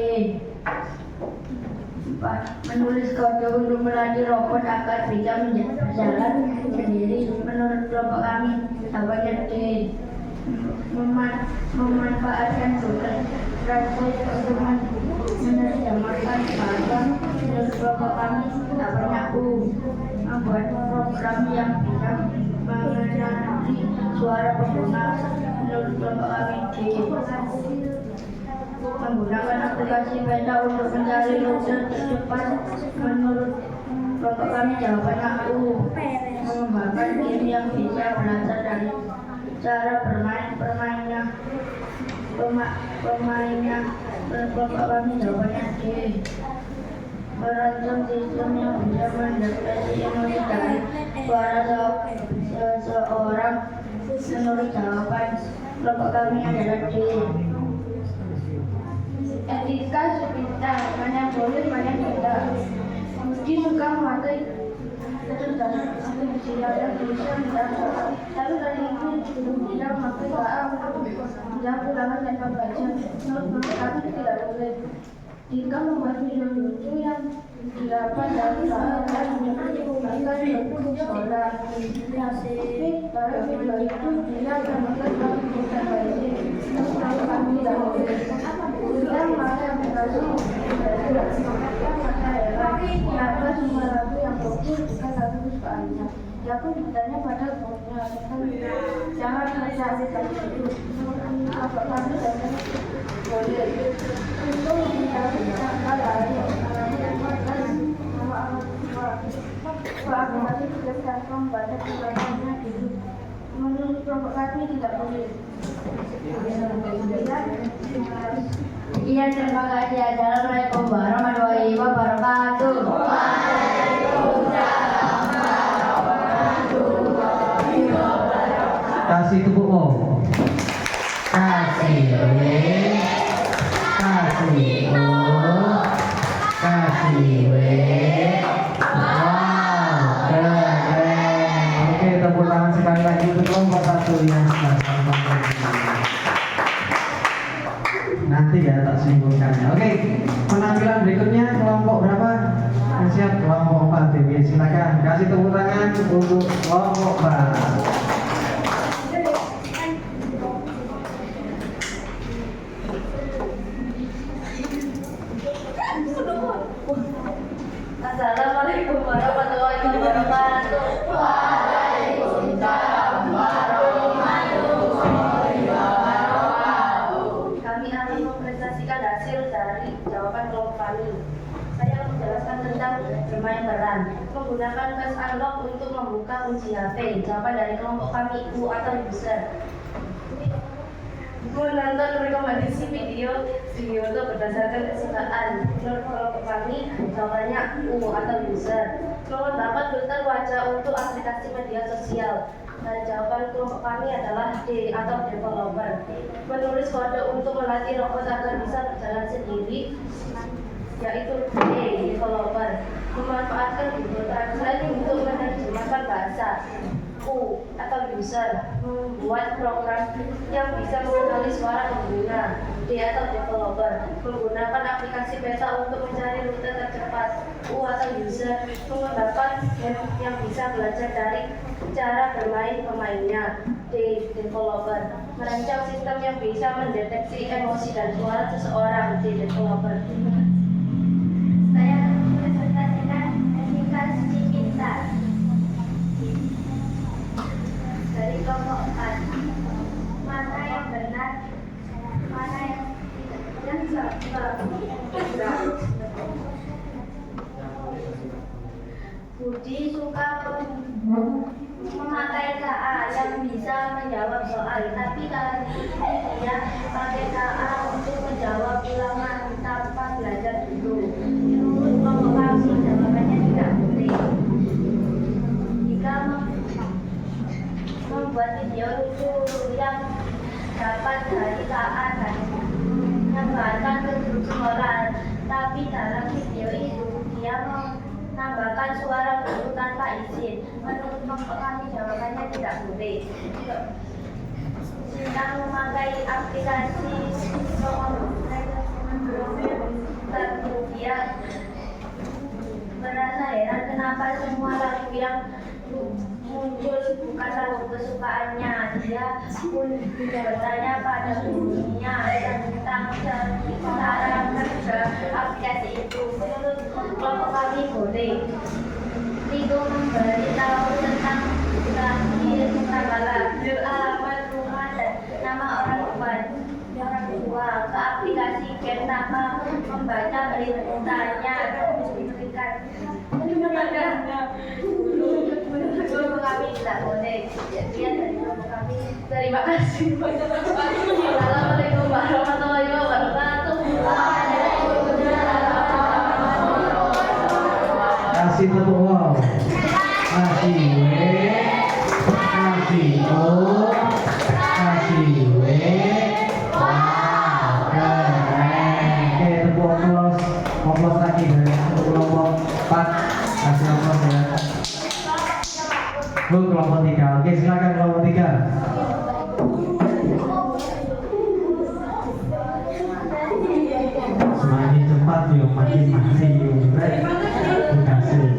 4. Menulis kode untuk melatih robot agar bisa berjalan sendiri. Menurut kelompok kami jawabannya D. Memanfaatkan Google Translate untuk menerjemahkan bahasa. Menurut kelompok kami jawabannya U. Membuat program yang bisa mengenali suara pengguna. Menurut kelompok kami D. Menggunakan aplikasi peta untuk mencari rute tercepat. Menurut kelompok kami jawabannya U. Mengembangkan game yang bisa belajar dari cara bermainnya. Kelompok kami jawabannya D. Merancang sistem yang bisa mendeteksi emosi dari suara seseorang. Menurut jawaban kelompok kami adalah D. Etika sepintar, mana boleh, mana tidak. Budi suka memakai kecerdasan artifisial yang bisa mendasar. Tapi kali ini tidak memakai KA untuk ulangan tanpa baca. Menurut kami tidak boleh. Jika membuat video lucu yang didapat dari saat dan menggunakan bentuk sekolah. Tapi pada video itu tidak memakai bukan baik. Menurut kami tidak boleh. Yang mana aplikasi kenapa semua lagu yang bagus bukan lagu kesukaannya. Dia pun bertanya pada gurunya tentang jangan baca aplikasi itu. Apa kami dan boleh untuk mencari lain aplikasi tugas tanpa membaca tulisannya itu. Menurut kelompok kami tidak boleh. Iya, terima kasih. Assalamualaikum warahmatullahi wabarakatuh. Kasih tepuk O. Kasih W. Kasih O. Kasih W. Wow, keren. Oke, tepuk tangan sekali lagi untuk kelompok 1 yang sudah sampai di sini. Nanti ya tak simpulkan. Oke, penampilan berikutnya kelompok berapa? Siap, kelompok 4. Oke, silakan kasih tepuk tangan untuk kelompok 4. Assalamualaikum warahmatullahi wabarakatuh. Waalaikumsalam warahmatullahi wabarakatuh. Kami akan mempresentasikan hasil dari jawaban kelompok kami. Saya akan menjelaskan tentang bermain peran. Menggunakan flash unlock untuk membuka kunci HP. Jawaban dari kelompok kami U atau user. Menonton rekomendasi video di YouTube berdasarkan kesukaan. Menurut kelompok kami jawabannya U atau user. Mendapat filter wajah untuk aplikasi media sosial. Dan jawaban kelompok kami adalah D atau developer. Menulis kode untuk melatih robot agar bisa berjalan sendiri, yaitu D, developer. Memanfaatkan Google Translate untuk menerjemahkan bahasa. U atau user. Membuat program yang bisa mengenali suara pengguna. D atau developer. Menggunakan aplikasi peta untuk mencari rute tercepat. U atau user. Mendapat game yang bisa belajar dari cara bermain pemainnya. D, developer. Merancang sistem yang bisa mendeteksi emosi dan suara seseorang. D, developer. Saya akan mempresentasikan etika pintar dari kelompok 4. Mana yang benar, mana yang tidak. Budi suka memakai KA yang bisa menjawab soal, tapi kali ini dia pakai KA untuk menjawab ulangan tanpa belajar dulu. Menurut kelompok kami jawabannya tidak boleh. Jika membuat membuat video lucu yang dapat dari KA dan menambahkan ke grup sekolah. Tapi dalam video itu dia menambahkan suara guru tanpa izin. Menurut kelompok kami jawabannya tidak boleh. Sedang memakai aplikasi kemudian merasa heran kenapa semua lagu yang muncul bukan lagu kesukaannya. Dia pun bertanya pada gurunya tentang cara kerja aplikasi itu. Menurut kelompok kami boleh itu memberitahu tentang lahir, tanggal lahir, alamat rumah dan nama orang tua ke aplikasi game tanpa membaca beritanya dan memberikan guru kami tidak boleh. Sekian dari guru kami. Terima kasih. Assalamualaikum warahmatullahi wabarakatuh. Kasih tepuk wow. Kasih W. Kasih O. Kasih W. Wow, keren. Oke, tepuk aplaus lagi dari kelompok 4. Kasih aplaus ya. Bu, kelompok 3. Oke, silakan kelompok 3. Semakin cepat yuk, makin masih yuk. Kasih.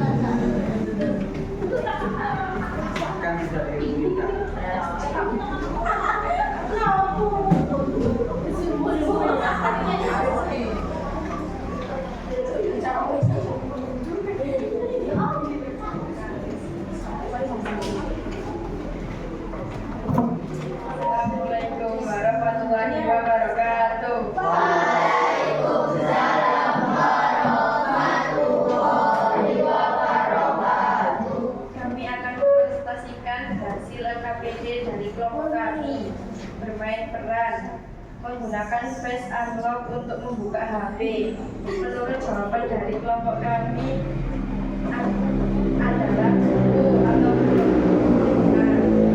Assalamualaikum warahmatullahi wabarakatuh. Kami akan mempresentasikan hasil LKPD dari kelompok kami. Bermain peran menggunakan face unlock untuk membuka HP. Menurut jawaban dari kelompok kami adalah buku atau rekomendasi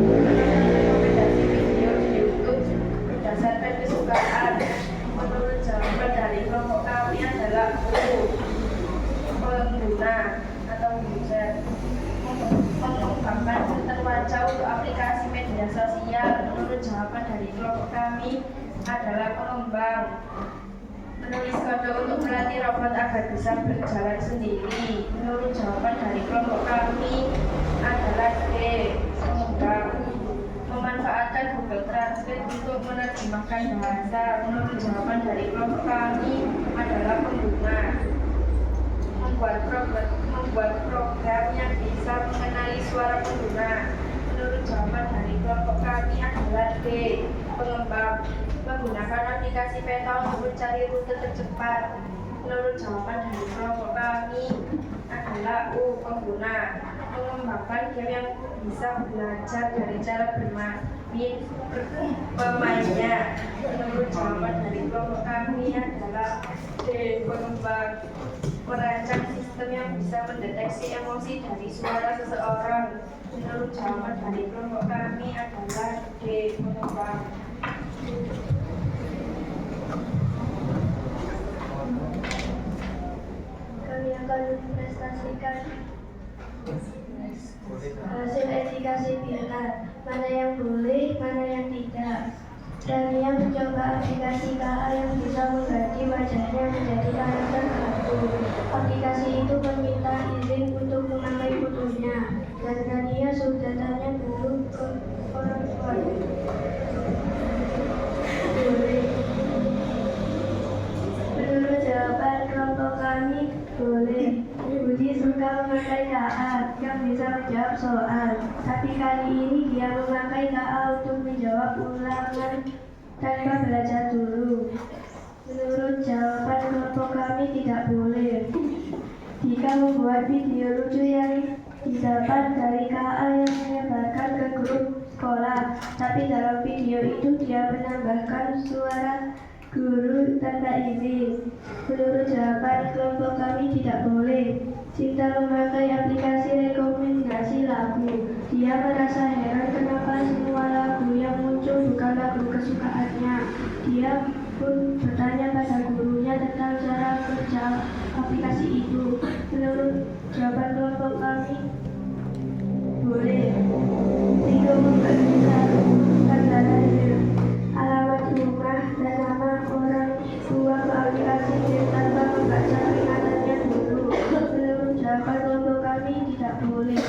video di YouTube berdasarkan kesukaan. Menurut jawaban dari kelompok kami adalah pengguna atau user mengembangkan filter wajah untuk aplikasi media sosial. Menurut jawaban dari kelompok kami adalah pengembang menulis kode untuk melatih robot agar bisa berjalan sendiri. Menurut jawaban dari kelompok kami adalah D, pengembang memanfaatkan Google Translate untuk menerjemahkan bahasa. Menurut jawaban dari kelompok kami adalah pengguna membuat program yang bisa mengenali suara pengguna. Menurut jawaban dari kelompok kami adalah D, pengembang menggunakan aplikasi peta untuk mencari rute tercepat. Menurut jawaban dari kelompok kami adalah U, pengguna mengembangkan game yang bisa belajar dari cara bermain pemainnya. Menurut jawaban dari kelompok kami adalah D, pengembang merancang sistem yang bisa mendeteksi emosi dari suara seseorang. Menurut jawaban dari kelompok kami adalah D, pengembang. Kami akan mempresentasikan hasil etikasi pintar, mana yang boleh, mana yang tidak. Dan yang mencoba aplikasi KA yang bisa mengganti wajahnya menjadi karakter kartun. Aplikasi itu meminta izin untuk memakai fotonya, dan Dania sudah tanya dulu ke orang tuanya. Boleh. Menurut jawaban kelompok kami, boleh. Budi suka memakai KA yang bisa menjawab soal, tapi kali ini dia memakai KA untuk menjawab ulangan tanpa belajar dulu. Menurut jawaban kelompok kami tidak boleh. Jika membuat video lucu yang didapat dari KA yang menyebarkan ke grup sekolah, tapi dalam video itu dia menambahkan suara guru tanpa izin. Menurut jawaban kelompok kami tidak boleh. Cinta memakai aplikasi rekomendasi lagu. Dia merasa heran kenapa semua pun bertanya pada gurunya tentang cara kerja aplikasi itu. Menurut jawaban kelompok kami, boleh. Tiga memperlihatkan data alamat rumah dan nama orang tua ke aplikasi tanpa membaca peringatannya dulu. Menurut jawaban kelompok kami, tidak boleh.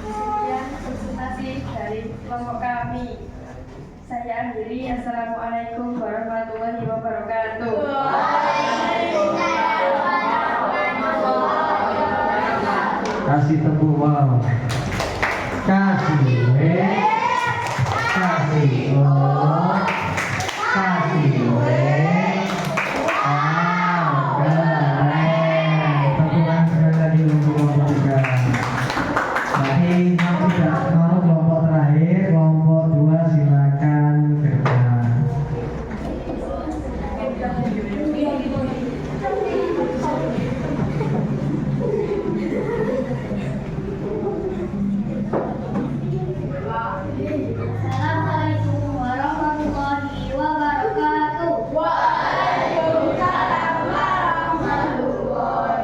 Sekian presentasi dari kelompok kami. Saya akhiri. Assalamualaikum warahmatullahi wabarakatuh. Kasih tepuk wow. Kasih kasih oh, kasih keren. Tepukan sekali lagi untuk kelompok 3. Jadi tidak mau kelompok terakhir, kelompok 2 silakan ke depan. Assalamualaikum warahmatullahi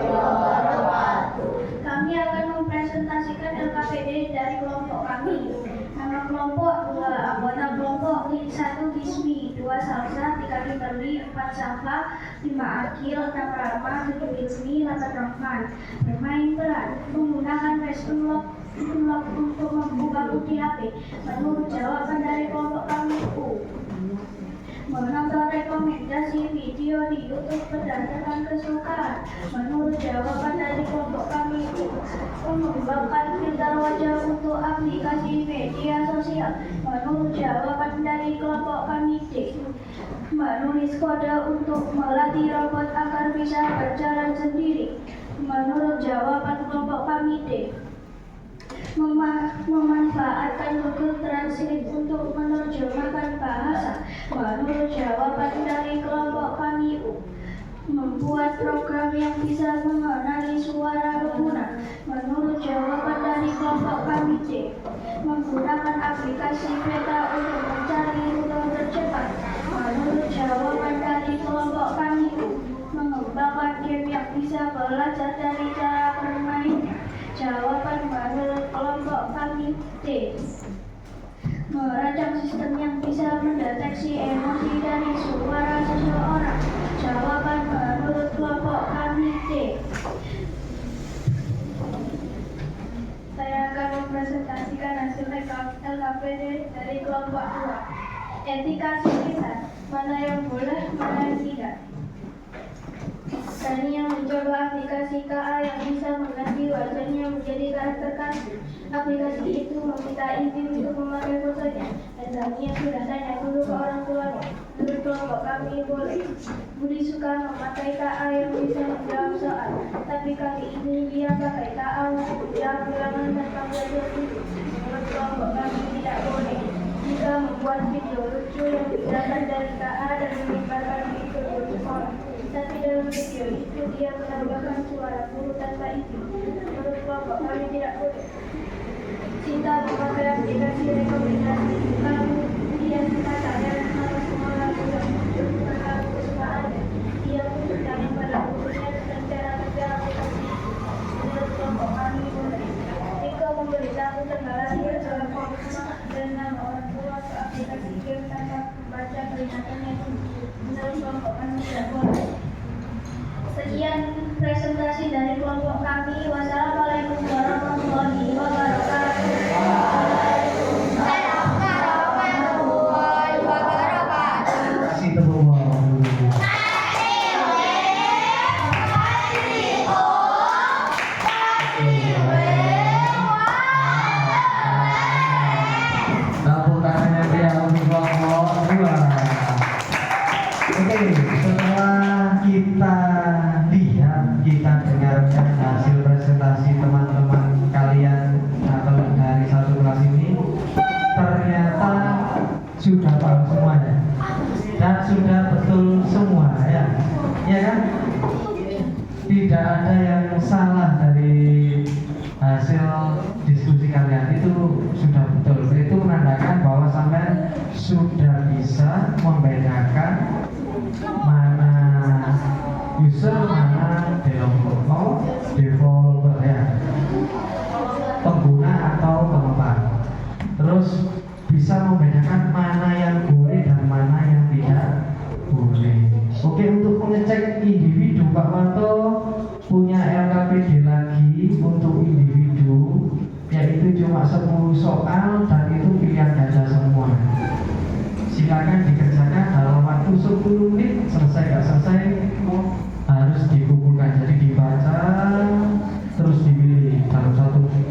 wabarakatuh. Kami akan mempresentasikan LKPD dari kelompok kami. Nama kelompok 2, anggota kelompok 1 Gismi, 2 Salsa, 3 Kimberly, 4 Safa, 5 Akil, 6 Rama, 7 Ilmi, 8 Rahman. Bermain peran menggunakan face unlock untuk membuka kunci HP. Menurut jawaban dari kelompok kami, menonton rekomendasi video di YouTube berdasarkan kesukaan. Menurut jawaban dari kelompok kami, mengembangkan filter wajah untuk aplikasi media sosial. Menurut jawaban dari kelompok kami, D, menulis kode untuk melatih robot agar bisa berjalan sendiri. Menurut jawaban kelompok kami, D, memanfaatkan Google Translate untuk menerjemahkan bahasa. Menurut jawaban dari kelompok kami, U, membuat program yang bisa mengenali suara pengguna. Menurut jawaban dari kelompok kami, C, menggunakan aplikasi peta untuk mencari rute tercepat. Menurut jawaban dari kelompok kami, U, mengembangkan game yang bisa belajar dari cara bermainnya. Jawaban menurut kelompok kami, D, merancang sistem yang bisa mendeteksi emosi dari suara seseorang. Jawaban menurut kelompok kami, D. Saya akan mempresentasikan hasil LKPD dari kelompok 2. Etika sekitar, mana yang boleh, mana yang tidak. Tania mencoba aplikasi KA yang bisa mengganti wajahnya menjadi karakter kartun. Aplikasi itu meminta izin untuk memakai fotonya, dan Tania sudah tanya dulu ke orang tuanya. Menurut kelompok kami boleh. Budi suka memakai KA yang bisa menjawab soal, tapi kali ini dia pakai KA untuk menjawab ulangan tanpa belajar dulu. Menurut kelompok kami tidak boleh. Jika membuat video lucu yang didapat dari KA dan menyebarkan video lucu orang, tapi dalam video itu dia menambahkan suara guru tanpa izin. Menurut kelompok kami tidak boleh. Cinta memakai aplikasi rekomendasi kamu, dia suka tanya sama semua lagu yang muncul bukan lagu kesukaannya. Dia pun bertanya pada gurunya tentang cara kerja aplikasi itu. Menurut kelompok kami boleh. Jika memberitahu tentang hasil dalam semangat dan nama orang tua ke aplikasi game tanpa membaca peringatannya dulu. Menurut kelompok kami tidak boleh. Sekian presentasi dari kelompok kami. Wassalamualaikum warahmatullahi wabarakatuh. Kasih tepuk wow. Tepuk tangannya dia untuk kelompok 2. Oke, setelah kita lihat, kita dengarkan hasil presentasi teman-teman kalian atau dari satu kelas ini, ternyata sudah paham semuanya dan sudah betul semua, ya kan? Tidak ada yang salah dari hasil diskusi kalian, itu sudah betul. Itu menandakan bahwa sampai sudah bisa membedakan mana yang boleh dan mana yang tidak boleh. Oke, untuk mengecek individu, Pak Manto punya LKPD lagi untuk individu, yaitu cuma 10 soal dan itu pilihan ganda semua. Silakan dikerjakan dalam waktu 10 menit, selesai nggak selesai harus dikumpulkan, jadi dibaca terus dipilih dalam 1 menit.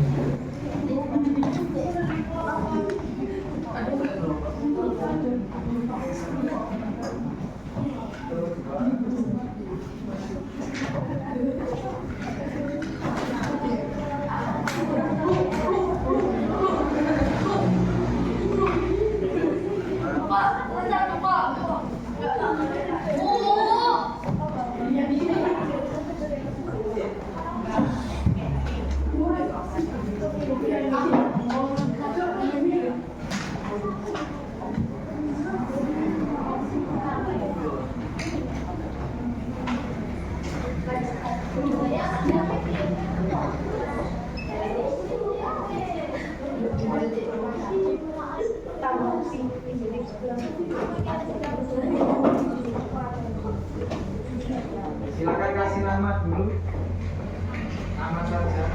Silakan kasih nama dulu. Nama saja.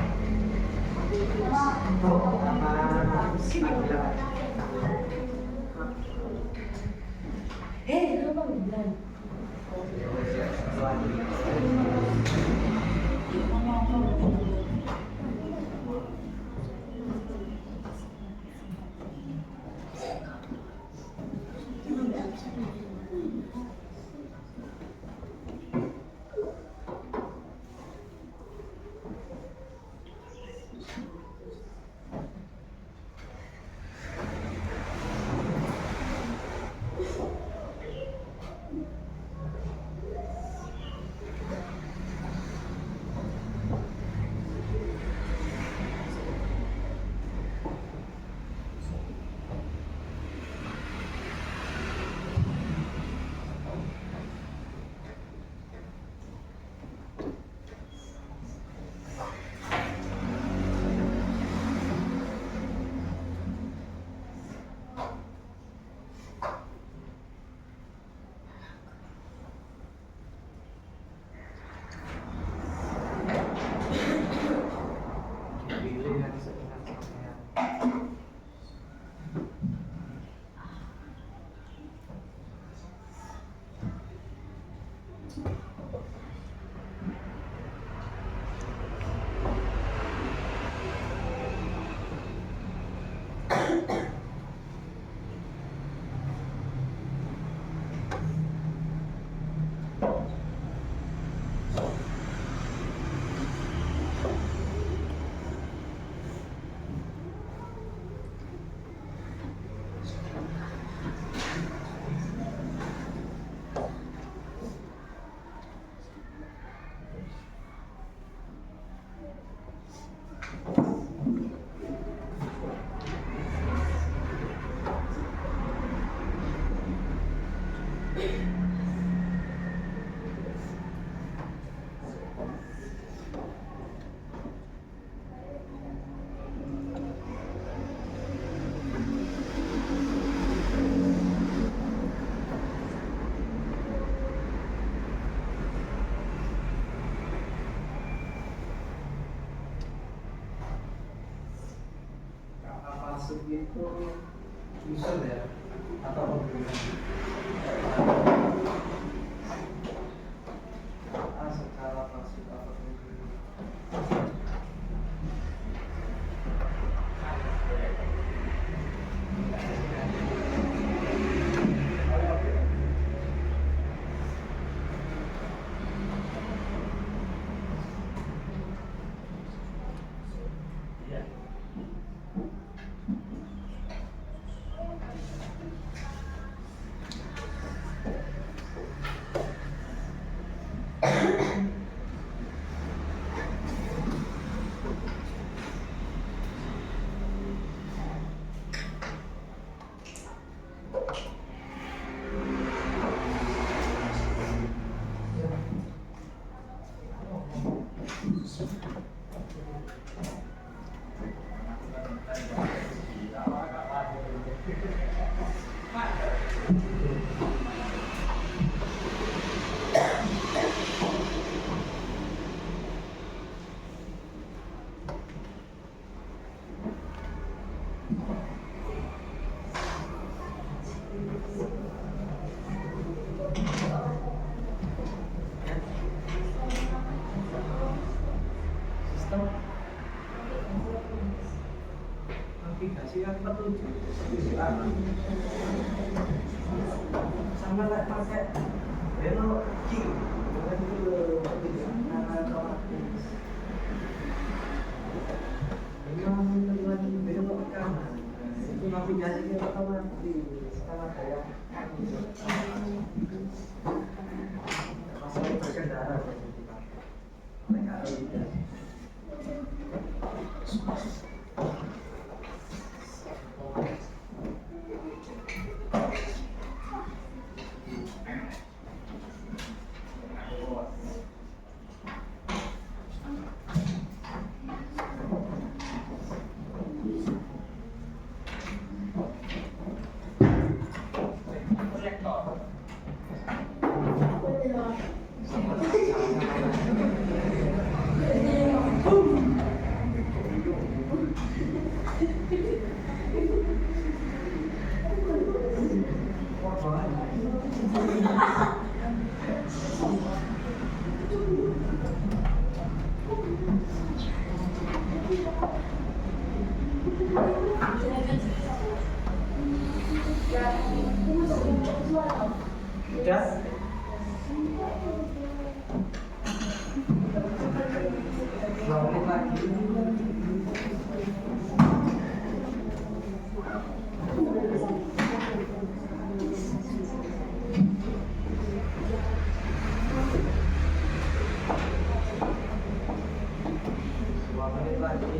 Nama Nabila. Masuk itu usul ya atau secara masuk atau petunjuk apa? Sama lah pakai belok kiri, bukan dulu kanan otomatis. Memang lagi belok kanan, itu navigasinya otomatis. Sama kayak masalah berkendara mereka tidak. Sudah? Dua menit lagi.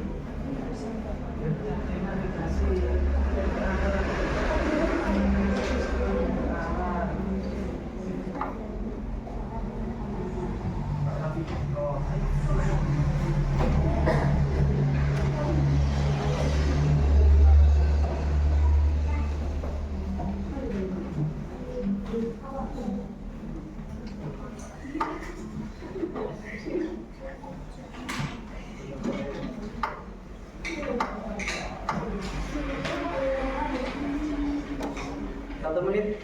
Satu menit.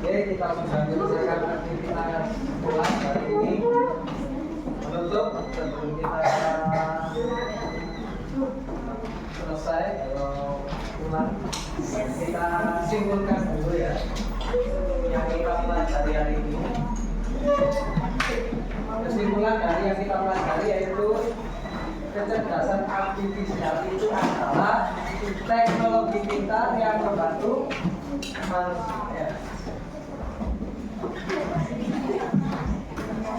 Oke, kita sudah menyelesaikan aktivitas pulang hari ini. Menutup sebelum kita selesai kalau pulang, kita simpulkan dulu ya yang kita pelajari hari ini. Kesimpulan dari yang kita pelajari yaitu kecerdasan artifisial itu adalah teknologi kita yang membantu manusia,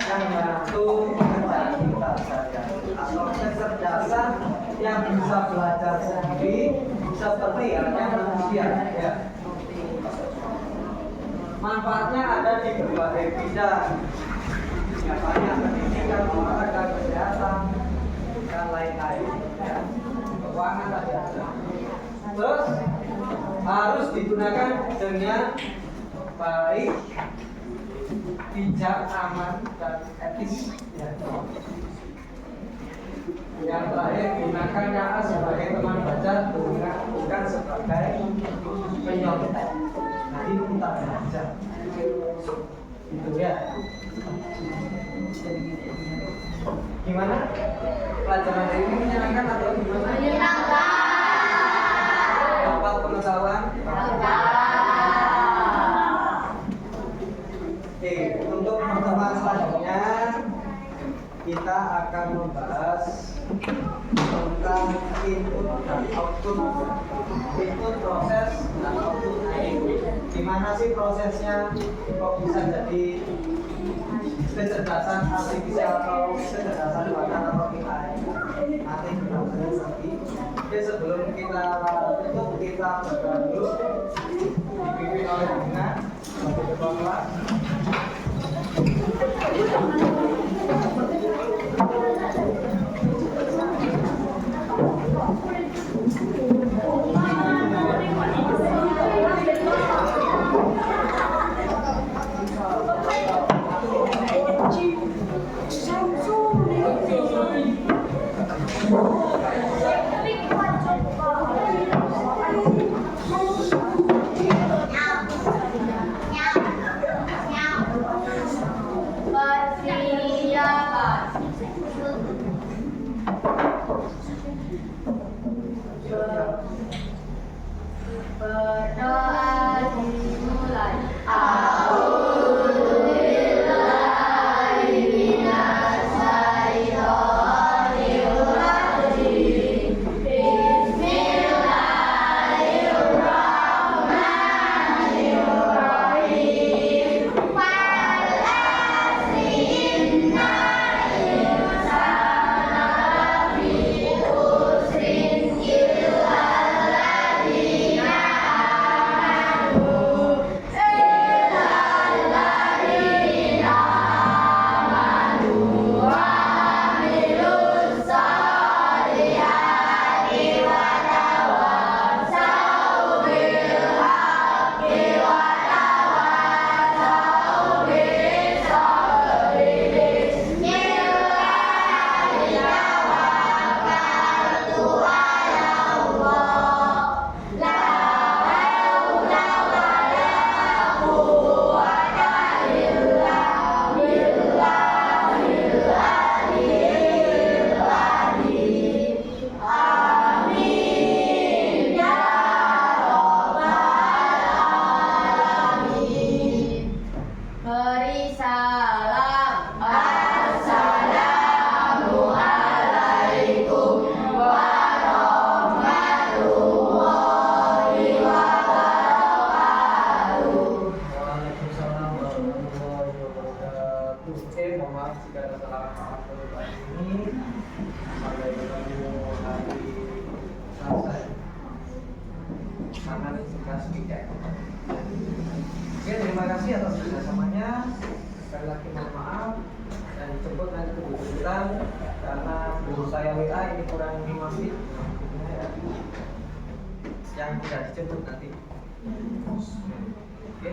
yang membantu pekerjaan kita sehari-hari, atau kecerdasan yang bisa belajar sendiri seperti halnya manusia ya. Manfaatnya ada di berbagai bidang, misalnya pendidikan, olahraga, kesehatan, dan lain-lain ya. Keuangan ada. Terus harus digunakan dengan baik, bijak, aman, dan etis. Ya. Yang terakhir, gunakan KA sebagai teman baca, bukan sebagai penyontek. Nanti kita belajar. Itu ya. Gimana? Pelajaran hari ini menyenangkan atau gimana? Menyenangkan. Dapat pengetahuan? Oke, untuk pertemuan selanjutnya kita akan membahas tentang input dan output. Input proses dan output output. Gimana sih prosesnya? Kok bisa jadi kecerdasan artifisial atau kecerdasan buatan atau AI? Nanti kita bahas lagi. Oke, sebelum kita tutup, kita berdoa dulu. Dipimpin oleh Bunga sebagai ketua kelas. Berdoa dimulai. Beri salam. Assalamualaikum warahmatullahi wabarakatuh. Waalaikumsalam warahmatullahi wabarakatuh. Mohon maaf jika ada salah kata ini. Sampai ketemu hari Selasa. Sangat singkat sedikit. Oke, terima kasih atas kerjasamanya. Sekali lagi mohon maaf dan dijemput nanti ke kebutuhan karena guru saya WA ini kurang 5 menit yang tidak dijemput nanti. Oke.